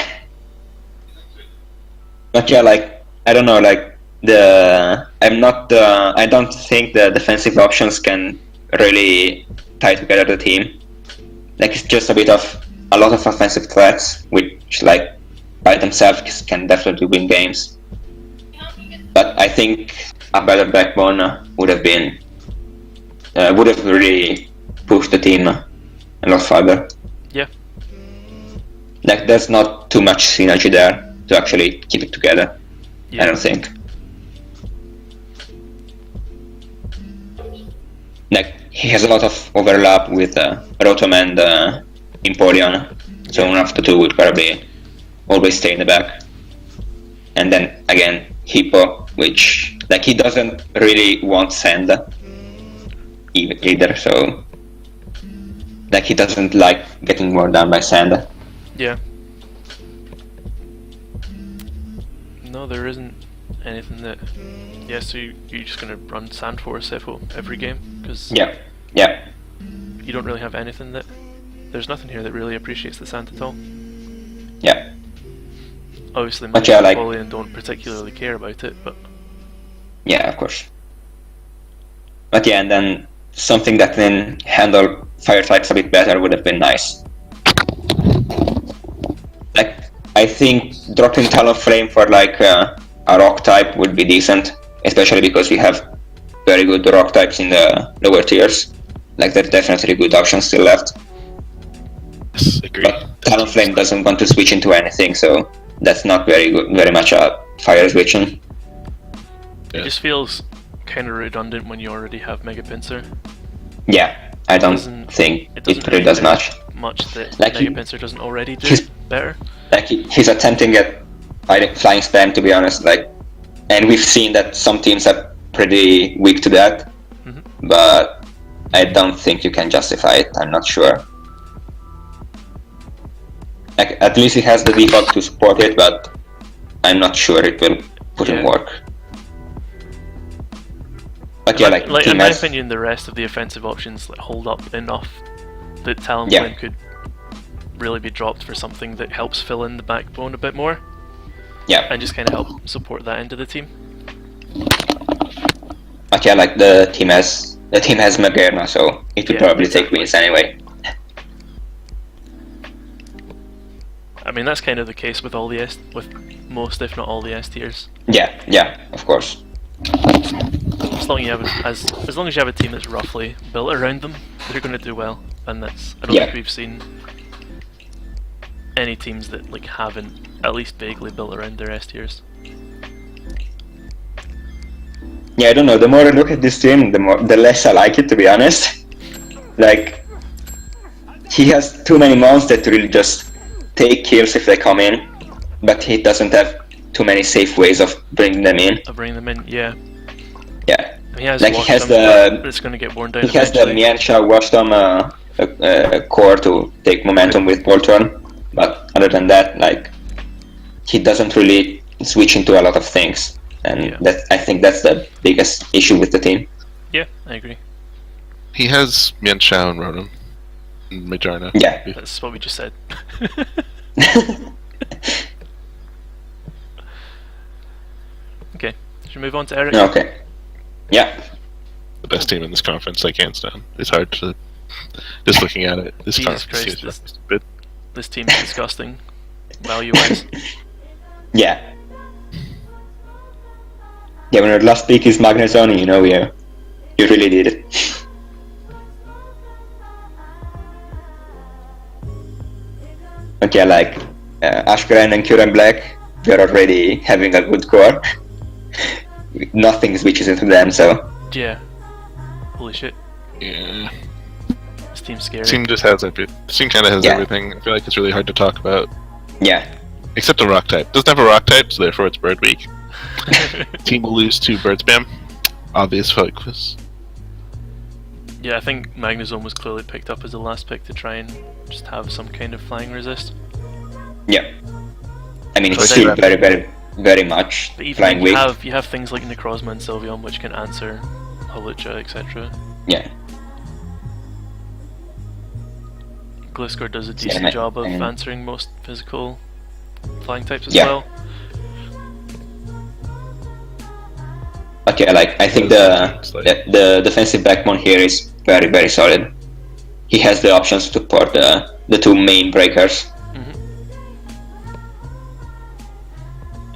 But yeah, like, I don't know, like, I don't think the defensive options can really tie together the team. Like, it's just a lot of offensive threats, which, like, by themselves can definitely win games. But I think a better backbone would have really pushed the team a lot further. Yeah. Like, there's not too much synergy there to actually keep it together. Yeah. I don't think. Like, he has a lot of overlap with Rotom and Empoleon, so one of the two would probably always stay in the back. And then again, Hippo, which, like, he doesn't really want Sand either, so, like, he doesn't like getting worn down by Sand. Yeah. No, there isn't anything that... Yeah, so you're just gonna run Sand Force every game? Cause yeah. You don't really have anything that... There's nothing here that really appreciates the Sand at all. Yeah. Obviously, Mag yeah, and like, Empoleon don't particularly care about it, but... Yeah, of course. But yeah, and then something that can handle fire types a bit better would have been nice. Like, I think dropping Talonflame for like a rock type would be decent, especially because we have very good rock types in the lower tiers. Like, there's definitely good options still left. Yes, agreed. But Talonflame doesn't want to switch into anything, so that's not very much a fire switching. It just feels kind of redundant when you already have Mega Pinsir. Yeah, I don't think it really does much. Much that like Mega Pinsir doesn't already do better. Like, he's attempting at flying spam, to be honest. Like, and we've seen that some teams are pretty weak to that, but I don't think you can justify it. I'm not sure. Like, at least he has the default to support it, but I'm not sure it will put in work. But yeah, like in my opinion, the rest of the offensive options hold up enough that Talonflame could really be dropped for something that helps fill in the backbone a bit more. Yeah. And just kind of help support that end of the team. But yeah, like, the team has Magerna, so it would probably take wins anyway. I mean, that's kind of the case with all the with most, if not all, the S tiers. Yeah, of course. as long as you have a team that's roughly built around them, they're going to do well. And that's I don't think we've seen any teams that like haven't at least vaguely built around their S tiers. Yeah, I don't know. The more I look at this team, the less I like it, to be honest. Like, he has too many mons that really just take kills if they come in, but he doesn't have too many safe ways of bringing them in. Yeah. Yeah. He has like he has but it's going to get worn down. He has the Mienshao Watchdom core to take momentum with Voltron, but other than that, like, he doesn't really switch into a lot of things. And I think that's the biggest issue with the team. Yeah, I agree. He has Mienshao and Rotom and Majarna. Yeah. That's what we just said. Okay, should we move on to Eric? Okay. Yeah. The best team in this conference, like hands down. It's hard to just looking at it. This Jesus conference Christ, is stupid. This team is disgusting, value-wise. Yeah. Yeah, when our last pick is Magnezone, you know, you really did it. But yeah, like, Ashgren and Kyurem Black, they're already having a good core. Nothing switches into them, so... Yeah. Holy shit. Yeah. This team's scary. This team just has everything. This team kind of has everything. I feel like it's really hard to talk about. Yeah. Except a rock type. Doesn't have a rock type, so therefore it's bird weak. Team will lose to bird spam. Obvious focus. Yeah, I think Magnezone was clearly picked up as the last pick to try and just have some kind of flying resist. Yeah. I mean, it's still very, very, very much but even flying weak. You have things like Necrozma and Sylveon which can answer Hawlucha, etc. Yeah. Gliscor does a decent job of answering most physical flying types as Yeah. well. But yeah, like, I think the defensive backbone here is very, very solid. He has the options to support the two main breakers.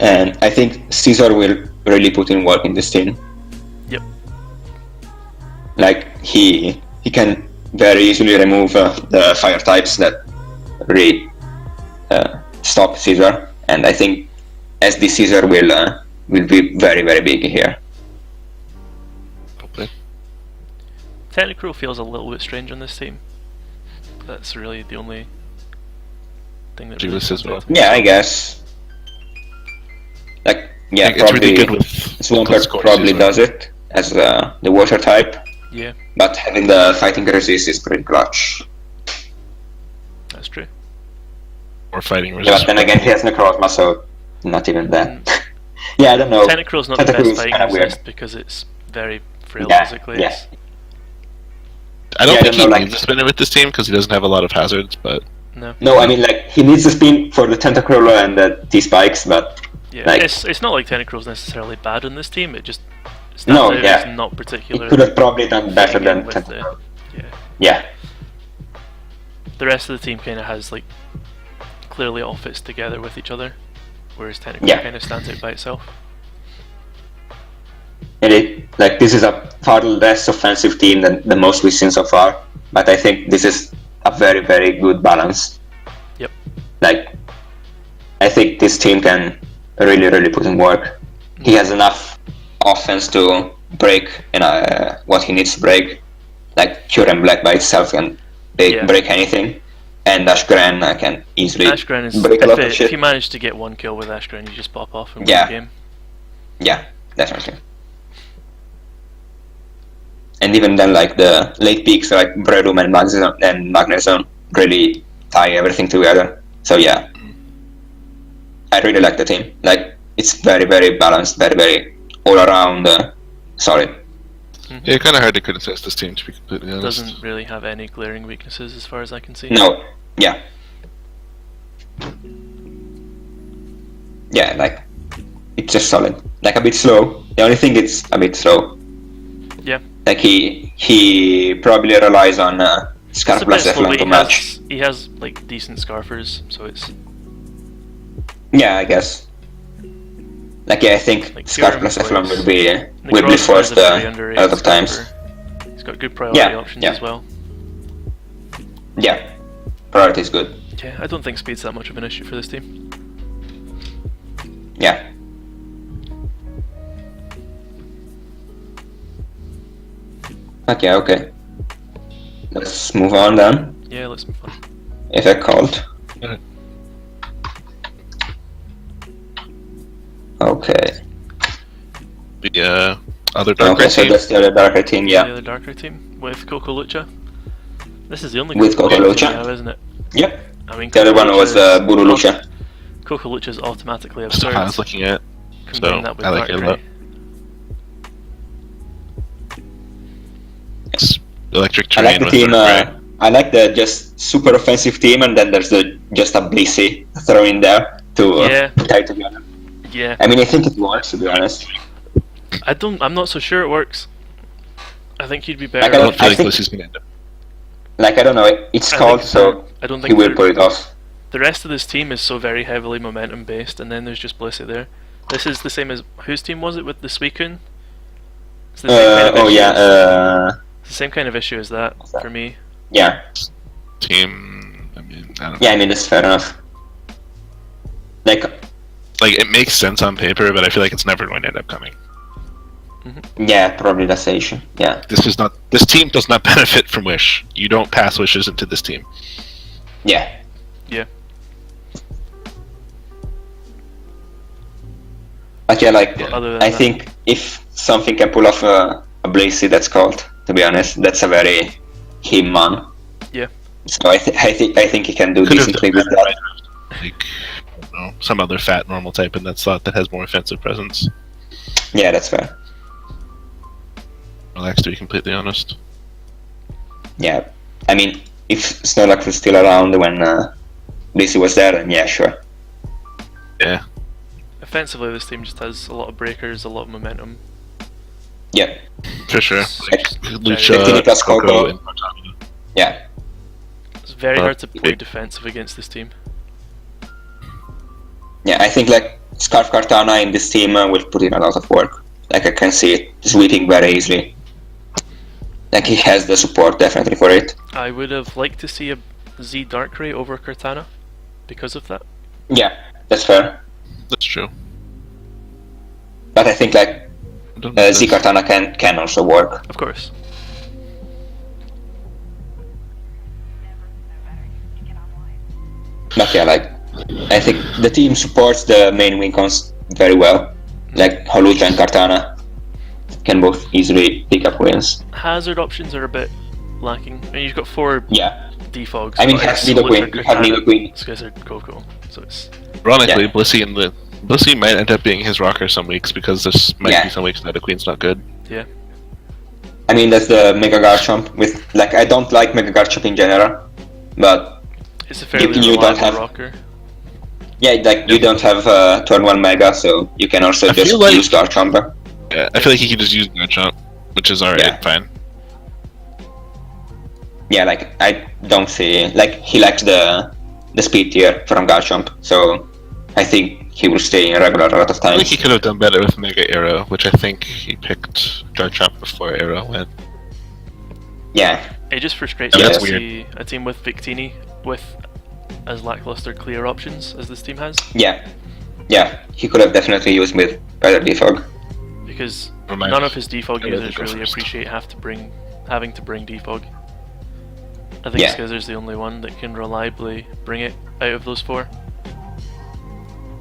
And I think Caesar will really put in work in this team. Yep. Like, he can very easily remove the fire types that really stop Caesar, and I think SD Caesar will be very, very big here. Hopefully. Tentacruel feels a little bit strange on this team. That's really the only thing that really as well. Yeah, I guess. Like, yeah, it's probably really good with Swampert probably does it as the water type. Yeah. But having the fighting resist is pretty clutch. That's true. Or fighting Yeah, resist. but then again, he has Necrozma, so not even that. Yeah, I don't know. Tentacruel's not the best fighting kinda resist weird. because it's very frail Yeah, physically. yeah. I don't Yeah, I think don't know, he needs a spinner with this team because he doesn't have a lot of hazards, but... No, I mean, like, he needs the spin for the Tentacruel and the T-Spikes, but... Yeah, like, it's not like Tentacruel's necessarily bad on this team, it just stands No, out yeah. as not particularly... he could have probably done better than with Tentacruel. yeah. Yeah. The rest of the team kind of has, like, clearly all fits together with each other, whereas Tentacruel kind of stands out by itself. And like, this is a far less offensive team than the most we've seen so far, but I think this is a very, very good balance. Yep. Like, I think this team can really, really put in work. He has enough offense to break what he needs to break. Like, Kyurem Black by itself can break anything, and Ashgren can easily break a lot of shit. If you manage to get one kill with Ashgren, you just pop off and win the game. Yeah, definitely. And even then, like, the late peaks like Breadum and Magnezone really tie everything together. So yeah, I really like the team. Like, it's very, very balanced, very, very all around solid. Yeah, kind of hard to criticize this team, to be completely honest. Doesn't really have any glaring weaknesses as far as I can see. No, yeah. Yeah, like, it's just solid. Like, a bit slow. The only thing it's a bit slow. Yeah. Like, he probably relies on Scarf Blast Effluent to match. He has, like, decent Scarfers, so it's... Yeah, I guess. Like, yeah, I think Like, Scarf Kieran plus plays- Eflon will be Necrosis is forced a very a underrated lot of times. scalper. He's got good priority Yeah, options yeah. as well. Yeah, priority is good. Yeah, I don't think speed's that much of an issue for this team. Yeah. Okay. Let's move on then. Yeah, let's move on. If I called. Okay. The other Dark Okay, so team. that's the other Darker team, The yeah. other Darker team with Coco Lucha. This is the only With Coco team Lucha. now, isn't it? Yep. I mean, The other one was Buru Lucha. Coco Lucha's automatically That's what I was absurd. looking at. Combine So that with I like it a Dark lot. Ray. It's electric I like terrain the with team, Dark Ray. I like the just super offensive team, and then there's just a Blissey thrown in there to Yeah. tie together. Yeah, I mean, I think it works, to be honest. I'm not so sure it works. I think you'd be better Like, I I off don't feel I like think- this is going to end up. Like, I don't know, it's I called, think so I don't he think will pull it off. the rest of this team is so very heavily momentum based, and then there's just Blissey there. This is the same as whose team was it with the Suicune? It's the same kind of issue it's the same kind of issue as that for me. Yeah. Team. I mean, I don't know. Yeah, I mean, that's fair enough. Like, Like, it makes sense on paper, but I feel like it's never going to end up coming. yeah, probably that's the issue. Yeah. This team does not benefit from Wish. You don't pass wishes into this team. Yeah. Yeah. But yeah, like, Other than I that- think if something can pull off a Blissey, that's called, to be honest. That's a very him man. Yeah. So I think he can do Could have decently done with better, that. right? Like, I don't know, some other fat normal type in that slot that has more offensive presence. Yeah, that's fair. Relax, to be completely honest. Yeah. I mean, if Snorlax was still around when Blissey was there, then yeah, sure. Yeah. Offensively, this team just has a lot of breakers, a lot of momentum. Yeah. For sure. It's just Lucha, Victini plus Coco, Coco. and Cortana. Yeah. It's very hard to play big. defensive against this team. Yeah, I think like Scarf Cortana in this team will put in a lot of work. Like I can see it sweeping very easily. Like he has the support definitely for it. I would have liked to see a Z Darkrai over Cortana because of that. Yeah, that's fair. That's true. But I think like I don't know Z this. Cortana can also work. Of course. But yeah, like I think the team supports the main win cons very well. Like Holucha and Cortana can both easily pick up wins. Hazard options are a bit lacking. I mean, you've got 4 Yeah. defogs. I mean, but you have it's Nidoqueen, Holucha, you have Cortana, Nidoqueen. Skizzard, Coco. So it's Ironically, Yeah. Blissey might end up being his rocker some weeks because there's might Yeah. be some weeks that the Queen's not good. yeah. I mean that's the Mega Garchomp with like I don't like Mega Garchomp in general, but It's a fairly you don't reliable have- rocker. yeah, like you don't have turn 1 Mega, so you can also I just feel like- use Garchomp. Yeah, I feel like he could just use Garchomp, which is alright, Yeah. fine. Yeah, like I don't see like he lacks the speed tier from Garchomp, so I think he will stay in regular a lot of I think he times. could have done better with Mega Arrow, which I think he picked Garchomp before Arrow went. Yeah, It just frustrates Yeah, me that's to see a team with Victini with as lackluster clear options as this team has, yeah, he could have definitely used with better defog. because Remind- none of his defog I'd rather users go really first. appreciate having to bring defog. I think Yeah. Skizzer's the only one that can reliably bring it out of those 4.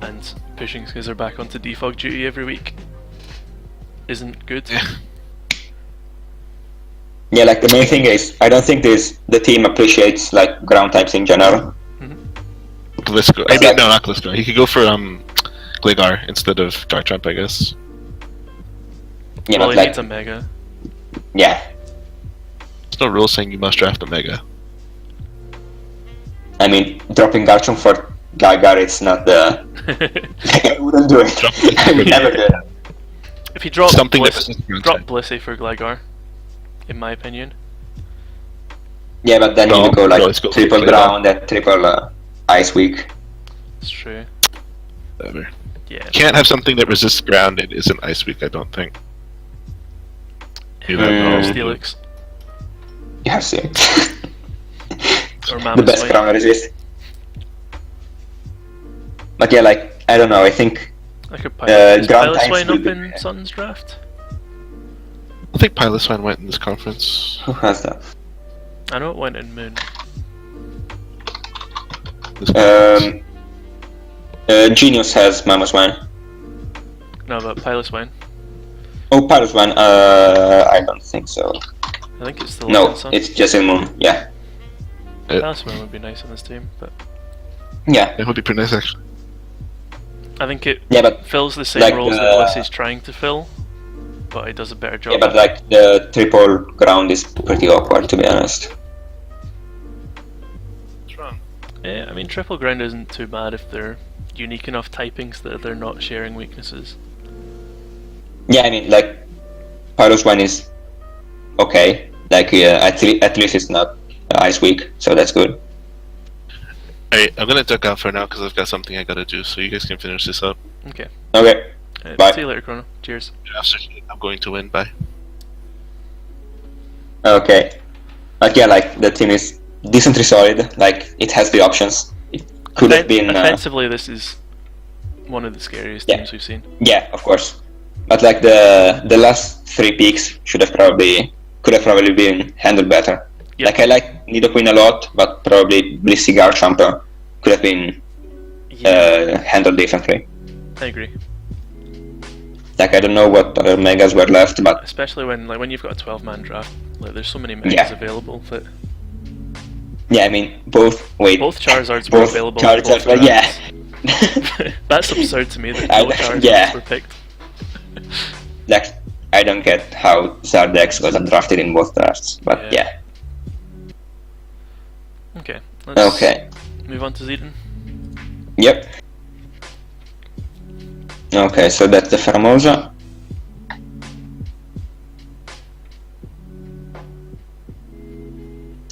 And pushing Skizzer back onto defog duty every week isn't good. Yeah. Yeah, like the main thing is I don't think the team appreciates like ground types in general. Gliscor. I mean, no, not Gliscor. He could go for Gligar instead of Garchomp, I guess. Yeah, Well, but he like needs a Mega. yeah, There's no rule saying you must draft a Mega. I mean dropping Garchomp for Gligar, it's not the. I wouldn't do it. I would never do it. If he dropped Something that Bliss, doesn't drop Blissey for Gligar, in my opinion. Yeah, but then No, you would go like no, let's go for triple Gligar. ground and triple ice week. It's true. Whatever. Yeah. Can't have something that resists ground and isn't Ice Weak, I don't think. Steelix. You have to. Or The best Mammoth ground resist. But yeah, like, I don't know, I think I could Pilot ground tanks Swine will up be- in Sun's draft. I think Piloswine went in this conference. Who has that? I know it went in Moon. This conference. Genius has Mammoth One. No, but Pilot Swine. Oh, Pilot One, I don't think so. I think it's the No, Sun. it's just in Moon, yeah. Pilot Swine would be nice on this team, but Yeah, That would be pretty nice, actually. I think it yeah, but fills the same like roles the- that Bliss is trying to fill, but it does a better job. yeah, but like the triple ground is pretty awkward, to be honest. What's wrong? Yeah, I mean, triple ground isn't too bad if they're unique enough typings that they're not sharing weaknesses. Yeah, I mean, like, Pilot One is okay. Like, at least it's not Ice Weak, so that's good. Alright, I'm gonna duck out for now because I've got something I gotta do, so you guys can finish this up. Okay. Okay, Bye. See you later, Chrono. Cheers. After I'm going to win, bye. okay. But yeah, like, the team is decently solid. Like, it has the options. It could have been... Offensively, this is one of the scariest Yeah. teams we've seen. Yeah, of course. But like the last 3 picks could have probably been handled better. Yep. Like I like Nidoqueen a lot, but probably Blissey Garchomp could have been Yeah, handled differently. I agree. Like I don't know what other megas were left, but Especially when you've got a 12-man draft. Like, there's so many megas Yeah. available that yeah, I mean both Charizards were both available. in Charizards both were, yeah. drafts. That's absurd to me that I- no Charizards yeah. were picked. Like I don't get how Zardex was drafted in both drafts, but yeah. Okay, let's Okay. move on to Zeden. Yep. Okay, so that's the Formosa.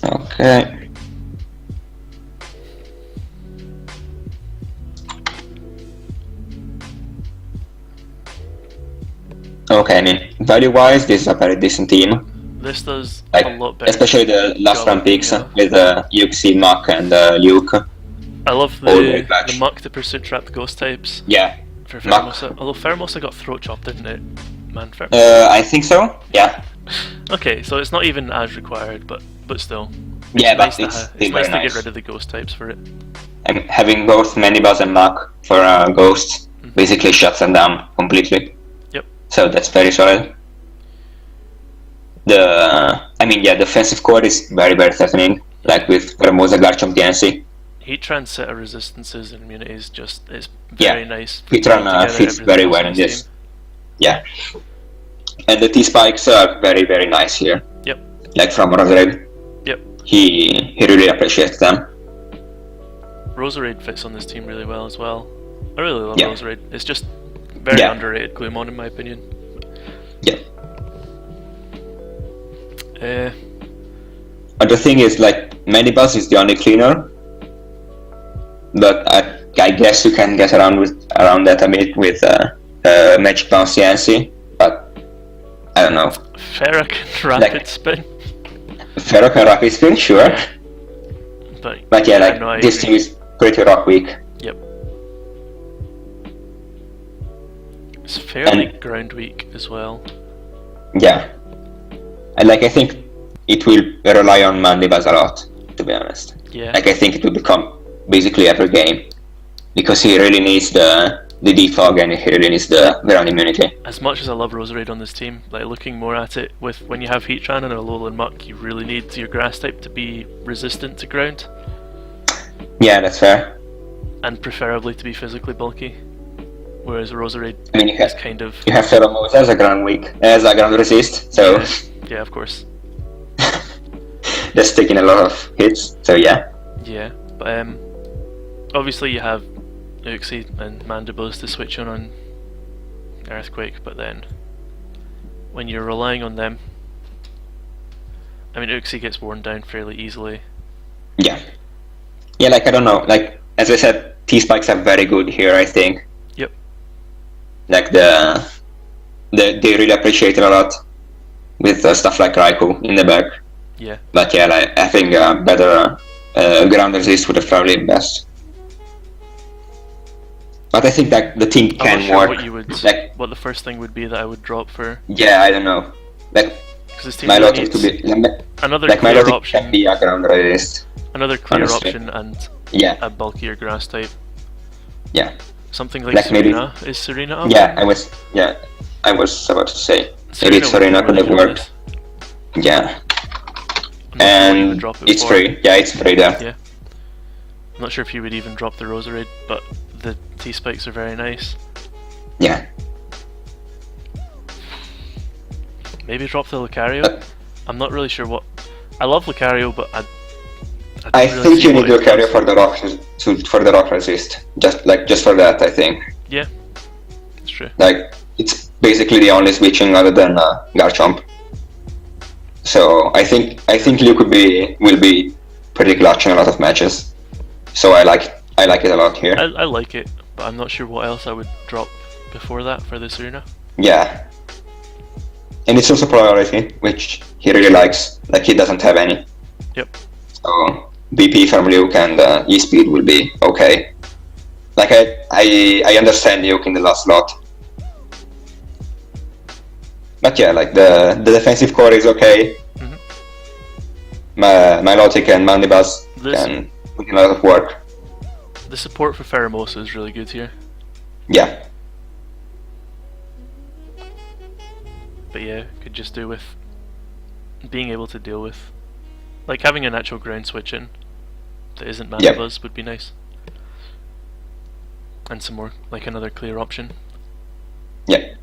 Okay. Okay, I mean, value-wise, this is a very decent team. This does Like, a lot better. especially the last job, round picks yeah. with Uxie, Mach, and Luke. I love all the very clutch. Muck to Pursuit Trap Ghost types Yeah. for Muck. Pheromosa. Although Pheromosa got throat chopped, didn't it? Man, I think so. Yeah. Okay, so it's not even as required, but still. Yeah, but nice to it's ha- still it's nice very to nice. get rid of the ghost types for it. And having both Manibuzz and Mach for Ghosts basically shuts them down completely. Yep. So that's very solid. The defensive core is very, very threatening. Like with Formosa, Garchomp, DNC. Heatran set of resistances and immunities it's very Yeah. nice. Heatran Together fits everything very else well on in this. Yeah. And the T-Spikes are very, very nice here. Yep. Like from Roserade. Yep. He really appreciates them. Roserade fits on this team really well as well. I really love Yeah. Roserade. It's just very Yeah. underrated Gloomon in my opinion. Yeah. Uh, But the thing is, like, Manibuzz is the only cleaner. But I guess you can get around that a bit with Magic Bounce CNC. But I don't know. Ferrock and Rapid Spin. Ferrock and Rapid Spin, sure. But yeah, like no, I this agree. team is pretty rock weak. Yep. It's fairly And- ground weak as well. Yeah. And like I think it will rely on Manibuzz a lot, to be honest. Yeah. Like I think it will become basically every game. Because he really needs the defog and he really needs the ground immunity. As much as I love Roserade on this team, like looking more at it, with when you have Heatran and a Alolan Muck, you really need your grass type to be resistant to ground, Yeah, that's fair. and preferably to be physically bulky. Whereas Roserade I mean, you is have kind of Pheromosa as a ground weak, as a ground resist, so yeah, of course, that's taking a lot of hits. So yeah, yeah. But obviously you have Uxie and Mandibuzz to switch on Earthquake, but then when you're relying on them, I mean Uxie gets worn down fairly easily. yeah. Like I don't know, like as I said, T-Spikes are very good here, I think. Yep. Like they really appreciate it a lot with stuff like Raikou in the back. Yeah. But yeah, like, I think better ground resist would have probably been best. But I think that the team can I'm not work. sure what you would, what the first thing would be that I would drop for. Yeah, I don't know. Like this team my logic needs to be another like my clear logic option. can be a ground resist. Another clear honestly. option and Yeah, a bulkier grass type. yeah, Something like Like maybe- Serena. Is Serena up? yeah. I was about to say maybe would Serena be could have really good worked. Yeah, I'm not sure what you would and drop it it's for. free. Yeah, it's free there. Yeah. I'm not sure if you would even drop the Roserade, but the T-spikes are very nice. Yeah. Maybe drop the Lucario? I'm not really sure what... I love Lucario, but I I don't really think see you what need it to carry does. for the rock resist. Just for that, I think. Yeah, it's true. Like it's basically the only switching other than Garchomp. So I think Luke will be pretty clutch in a lot of matches. So I like it a lot here. I like it, but I'm not sure what else I would drop before that for this arena. Yeah. And it's also priority, which he really likes. Like he doesn't have any. Yep. So BP from Luke and E-Speed will be okay. Like I understand Luke in the last slot. But yeah, like the defensive core is okay. Mhm. Milotic and Mandibuzz can put in a lot of work. The support for Pheromosa is really good here. Yeah. But yeah, could just do with being able to deal with, like having a natural ground switch in that isn't Mandibuzz would be nice. And some more, like another clear option. Yeah.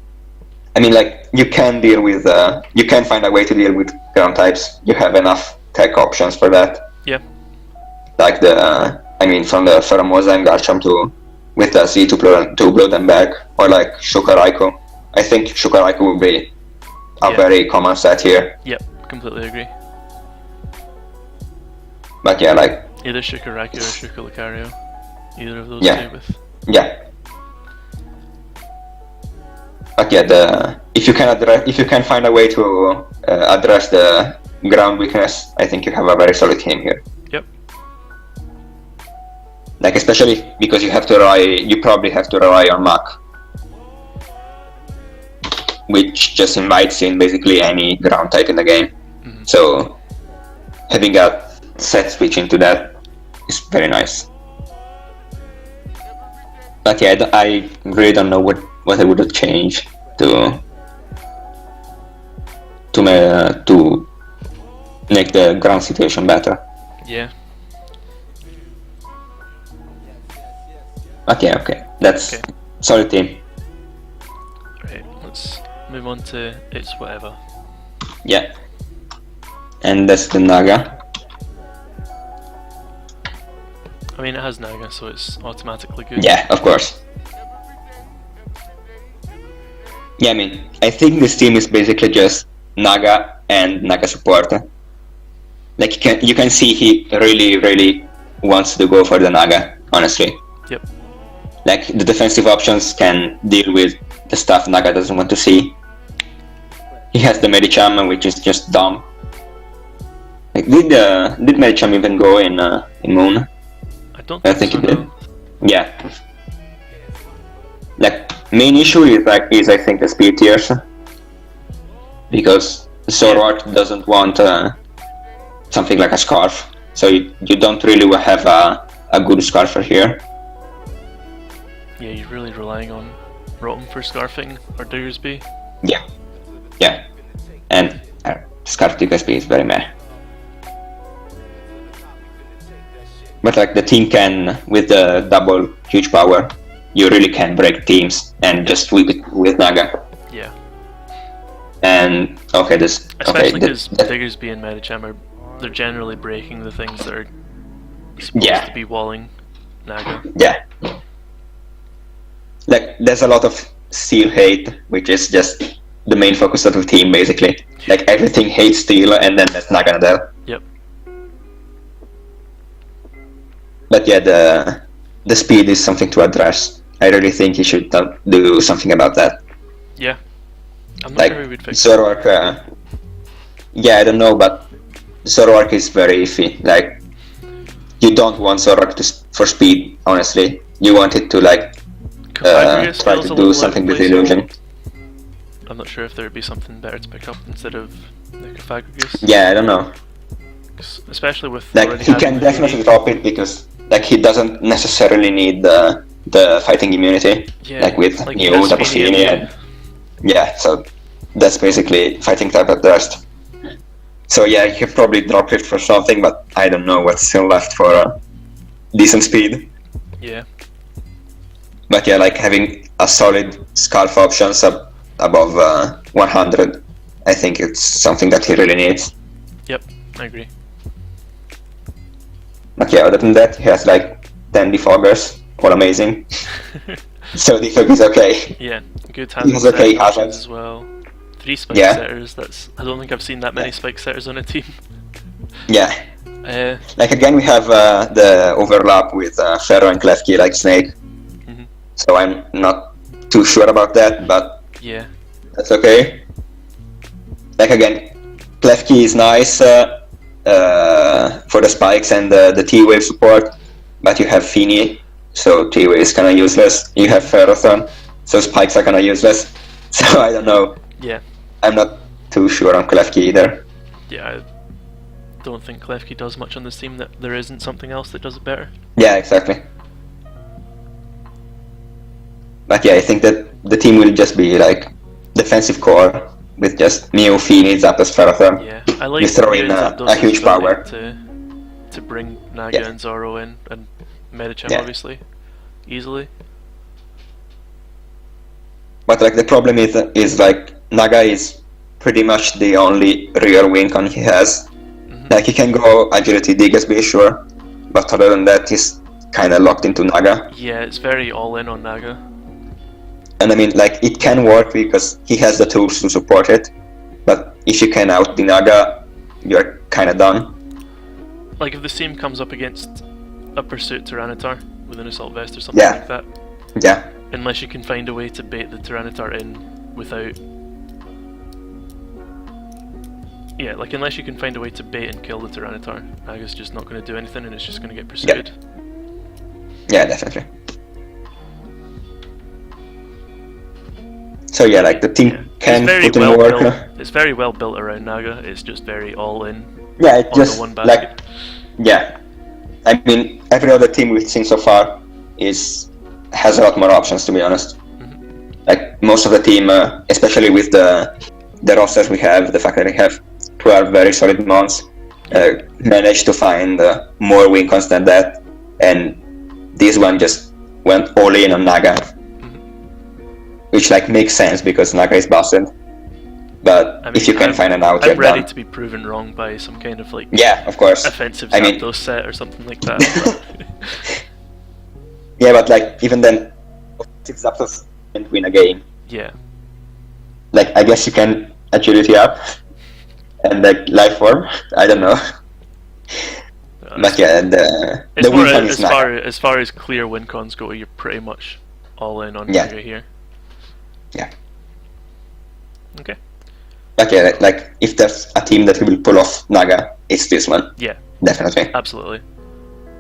I mean, like, you can deal with, you can find a way to deal with ground types. You have enough tech options for that. Yeah. Like from the Pheromosa and Garchomp with the Z to blow them back, or like Shukaraiku. I think Shukaraiku would be a very common set here. Yep, completely agree. But yeah, like... Either Shukaraiku or Shukalucario. Either of those Yeah. two with... Yeah. But yeah, if you can find a way to address the ground weakness, I think you have a very solid team here. Yep. Like especially because you probably have to rely on Mach, which just invites in basically any ground type in the game. Mhm. So having a set switch into that is very nice. But yeah, I really don't know what I would have changed to make the ground situation better. Yeah. Okay, okay, that's Okay. solid team. Right, let's move on to ITZWhateva. Yeah, and that's the Naga. I mean, it has Naga, so it's automatically good. Yeah, of course. Yeah, I mean, I think this team is basically just Naga and Naga support. Like you can see he really wants to go for the Naga, honestly. Yep. Like the defensive options can deal with the stuff Naga doesn't want to see. He has the Medicham, which is just dumb. Like did Medicham even go in Moon? I don't I think think so, it did. no. Yeah. Like main issue is I think the speed tiers, because Zoroark doesn't want something like a Scarf, so you don't really have a good Scarfer here. Yeah, you're really relying on Rotom for Scarfing or Diggersby. Yeah, yeah, and Scarf Diggersby is very meh. But like the team can, with the double huge power, you really can break teams and just sweep it with Naga. Yeah. And okay, Especially because Diggersby and Medicham they're generally breaking the things that are supposed to be walling Naga. Yeah. Like there's a lot of Steel hate, which is just the main focus of the team basically. Like everything hates Steel, and then that's Naga Nadal. Yep. But yeah, the speed is something to address, I really think he should do something about that. Yeah. I'm not Like, sure who would fix Zoroark, yeah, I don't know, but Zoroark is very iffy. Like, you don't want Zoroark for speed, honestly. You want it to, like, Cofagrigus try feels to a do little something with out of place. illusion. I'm not sure if there would be something better to pick up instead of the Cofagrigus. Yeah, I don't know. Especially with Like, already he having can the definitely unique- drop it because, like, he doesn't necessarily need the fighting immunity. Yeah, like with like he Mew, has Tapu Fini Fini, and and yeah, so that's basically fighting type at best. So yeah, he could probably drop it for something, but I don't know what's still left for decent speed. Yeah. But yeah, like having a solid Scarf options above 100, I think it's something that he really needs. Yep, I agree. But yeah, other than that, he has like 10 defoggers, all amazing. So defog is okay. Yeah, good He hazard has okay setting options hazards. as well. 3 spike Yeah. setters, I don't think I've seen that many spike setters on a team. Yeah. Uh, Like again, we have the overlap with Ferro and Klefki like Snake. Mhm. So I'm not too sure about that, but yeah, that's okay. Like again, Klefki is nice for the spikes and the T-Wave support, but you have Fini, so T-Wave is kinda useless. You have Ferrothorn, so spikes are kinda useless. So I don't know. yeah, I'm not too sure on Klefki either. yeah. I don't think Klefki does much on this team that there isn't something else that does it better. Yeah, exactly. But yeah, I think that the team will just be like defensive core with just Mew, Fini, Zapdos, Ferrothorn. Yeah, I like You throw in Mew and a Zapdos' huge ability power. to bring Naga Yeah. and Zoro in, and Medicham Yeah. obviously, easily. But like the problem is like Naga is pretty much the only real win con he has. Mhm. Like he can go agility, Diggersby, sure, but other than that, he's kind of locked into Naga. Yeah, it's very all in on Naga. And I mean, like it can work because he has the tools to support it. But if you can out the Naga, you're kind of done. Like if the team comes up against a Pursuit Tyranitar with an Assault Vest or something Yeah. like that, Yeah, unless you can find a way to bait the Tyranitar in without... Yeah, like unless you can find a way to bait and kill the Tyranitar, Naga's just not going to do anything and it's just going to get pursued. yeah, definitely. So yeah, like the team Yeah. can it's very put in well work. built. It's very well built around Naga. It's just very all in Yeah, it on just the one like basket. yeah. I mean, every other team we've seen so far has a lot more options, to be honest. Mhm. Like most of the team, especially with the rosters we have, the fact that we have 12 very solid mons, managed to find more win cons than that, and this one just went all in on Naga, which like makes sense because Naga is busted. But I mean, if you can find an out, I'm you're ready done. to be proven wrong by some kind of like Yeah, of course. offensive I mean- Zapdos set or something like that. Yeah, but like even then, offensive Zapdos can't win a game. Yeah, Like I guess you can agility up and like life form. I don't know. But yeah, the it's more win con is Naga. as far as clear win cons go, you're pretty much all in on Yeah. Naga here. Yeah. Okay. But yeah, like if there's a team that will pull off Naga, it's this one. Yeah, Definitely. absolutely.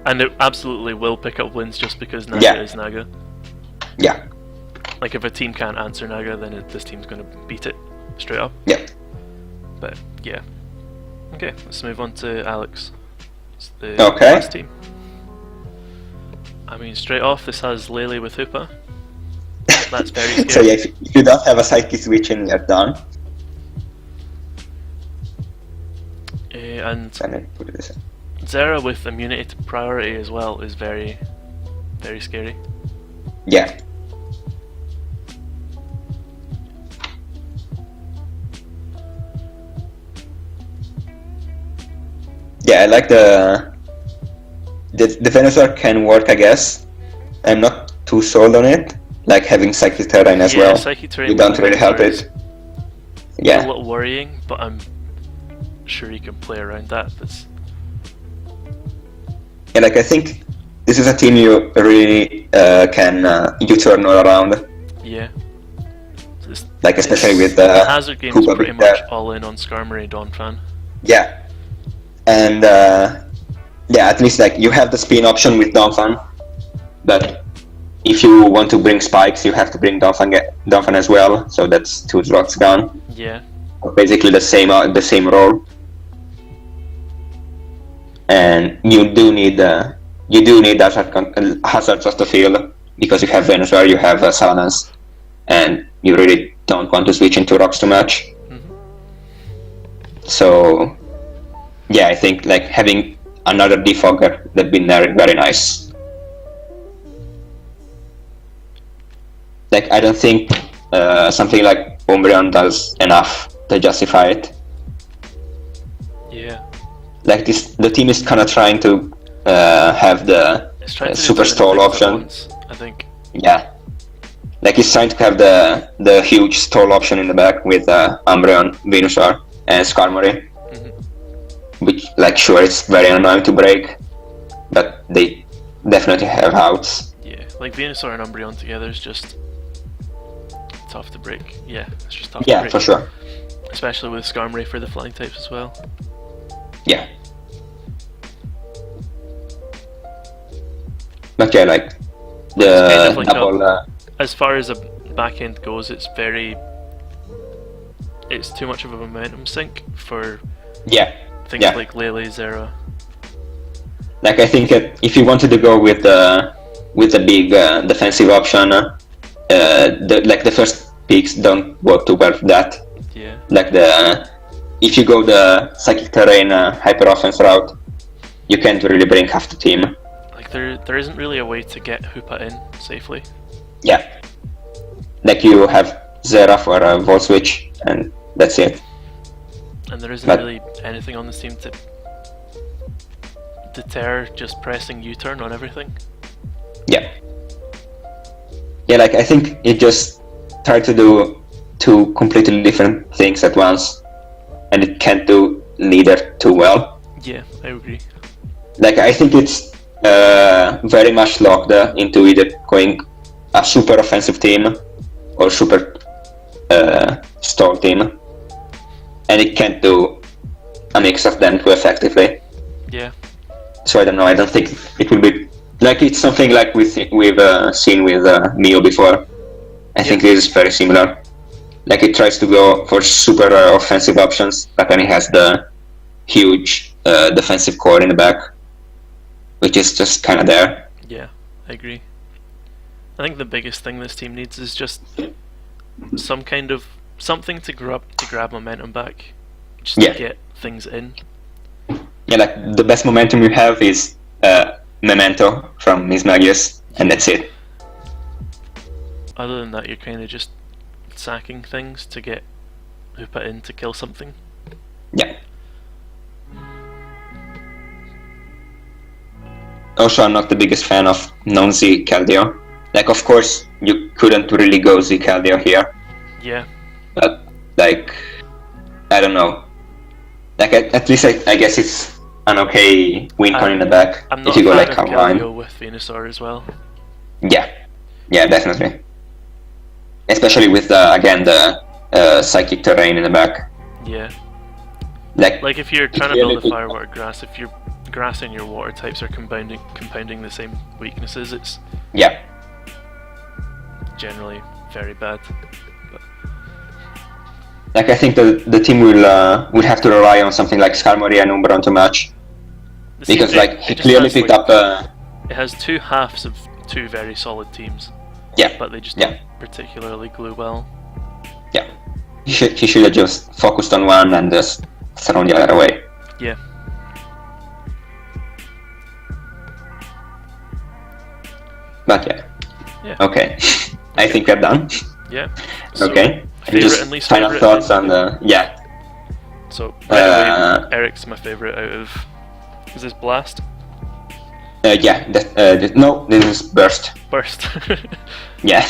And it absolutely will pick up wins just because Naga Yeah. is Naga. Yeah. Like if a team can't answer Naga, then this team's going to beat it straight up. Yeah. But yeah. Okay, let's move on to Alex. It's the Okay. last team. I mean, straight off, this has Lele with Hoopa. That's very scary. So yeah, if you don't have a sidekick switch in, you're done. And And then put this in. Zera with immunity to priority as well is very, very scary. Yeah. Yeah, I like the Venusaur can work, I guess. I'm not too sold on it. Like having Psychic Terrain as yeah, well. Psychic Terrain You with don't really help Venusaur is it. a Yeah. little worrying, but I'm sure you can play around that. That's And like I think this is a team you really can U-turn all around. Yeah. Like especially with the hazard game is CUBA pretty much all in on Skarmory Donphan. Yeah, and at least like you have the spin option with Donphan, but if you want to bring spikes, you have to bring Donphan as well. So that's 2 slots gone. Yeah. Basically the same role. And you do need hazards of the field because you have Venusaur, you have Salamence, and you really don't want to switch into rocks too much. So yeah, I think like having another defogger that'd be very nice. Like I don't think something like Umbreon does enough to justify it. Yeah. Like the team is kind of trying to have the super stall option. Once, I think. Yeah. Like it's trying to have the huge stall option in the back with Umbreon, Venusaur, and Skarmory. Which, like, sure, it's very annoying to break, but they definitely have outs. Yeah, like Venusaur and Umbreon together is just tough to break. Yeah, it's just tough to break. Yeah, for sure. Especially with Skarmory for the flying types as well. Yeah. But yeah, like, the kind of like double... as far as a back end goes, it's too much of a momentum sink for things like Lele, Zera. Like I think if you wanted to go with the big defensive option, the first picks don't work too well for that. Yeah. Like if you go the Psychic Terrain hyper offense route, you can't really bring half the team. Like there isn't really a way to get Hoopa in safely. Yeah. Like you have Zera for a Volt Switch, and that's it. And there isn't really anything on this team to deter just pressing U-turn on everything. Yeah. Yeah, like I think it just tried to do 2 completely different things at once, and it can't do neither too well. Yeah, I agree. Like I think it's very much locked into either going a super offensive team or super stall team, and it can't do a mix of them too effectively. Yeah. So I don't know. I don't think it will be like it's something like we've seen with Mio before. I think this is very similar. Like it tries to go for super offensive options, but then it has the huge defensive core in the back, which is just kind of there. Yeah, I agree. I think the biggest thing this team needs is just something to grab momentum back, just to get things in. Yeah, like the best momentum you have is Memento from Mismagius, and that's it. Other than that, you're kind of just sacking things to get Hoopa in to kill something. Yeah. Also, I'm not the biggest fan of non-Z Keldeo. Like, of course, you couldn't really go Z Keldeo here. Yeah. But, like, I don't know. Like, at least I guess it's an okay win con in the back. I'm not if you go a like fan of Calvine. Keldeo with Venusaur as well. Yeah. Yeah, definitely. Especially with, again, the Psychic Terrain in the back. Yeah. Like if you're trying to build a Firewater Grass, if your grass and your water types are compounding the same weaknesses, it's generally very bad. But like I think the team will have to rely on something like Skarmory and Umbreon to match, because like he clearly picked up. It has 2 halves of 2 very solid teams. Yeah. But they just don't particularly glue well. Yeah. He should have just focused on one and just thrown the other away. Yeah. But yeah. Okay. I think we're done. Yeah. Okay. Favorite just and least final favorite. thoughts on the So right away, Eric's my favorite out of. Is this Blast? Yeah. No, this is Burst. Burst. Yeah.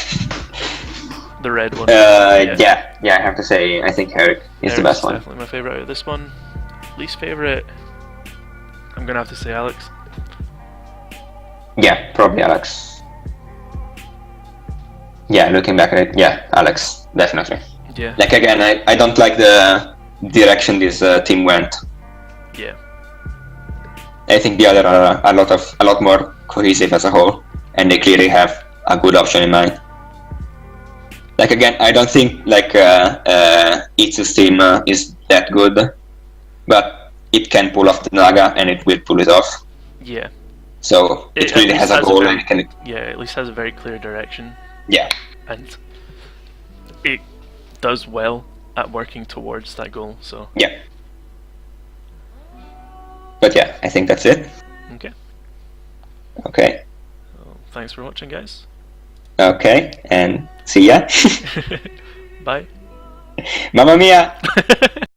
The red one. Yeah. I have to say, I think Eric is the best one. Definitely my favorite out of this one. Least favorite. I'm gonna have to say Alex. Yeah, probably Alex. Yeah, looking back at it, yeah, Alex, definitely. Yeah. Like again, I don't like the direction this team went. Yeah. I think the other are a lot more cohesive as a whole, and they clearly have a good option in mind. Like again, I don't think like Itzu's team is that good, but it can pull off the Naga, and it will pull it off. Yeah. So it really has a goal, and it can. Yeah, at least has a very clear direction. Yeah. And it does well at working towards that goal. So. Yeah. But yeah, I think that's it. Okay. Okay. Well, thanks for watching, guys. Okay, and see ya. Bye. Mamma mia!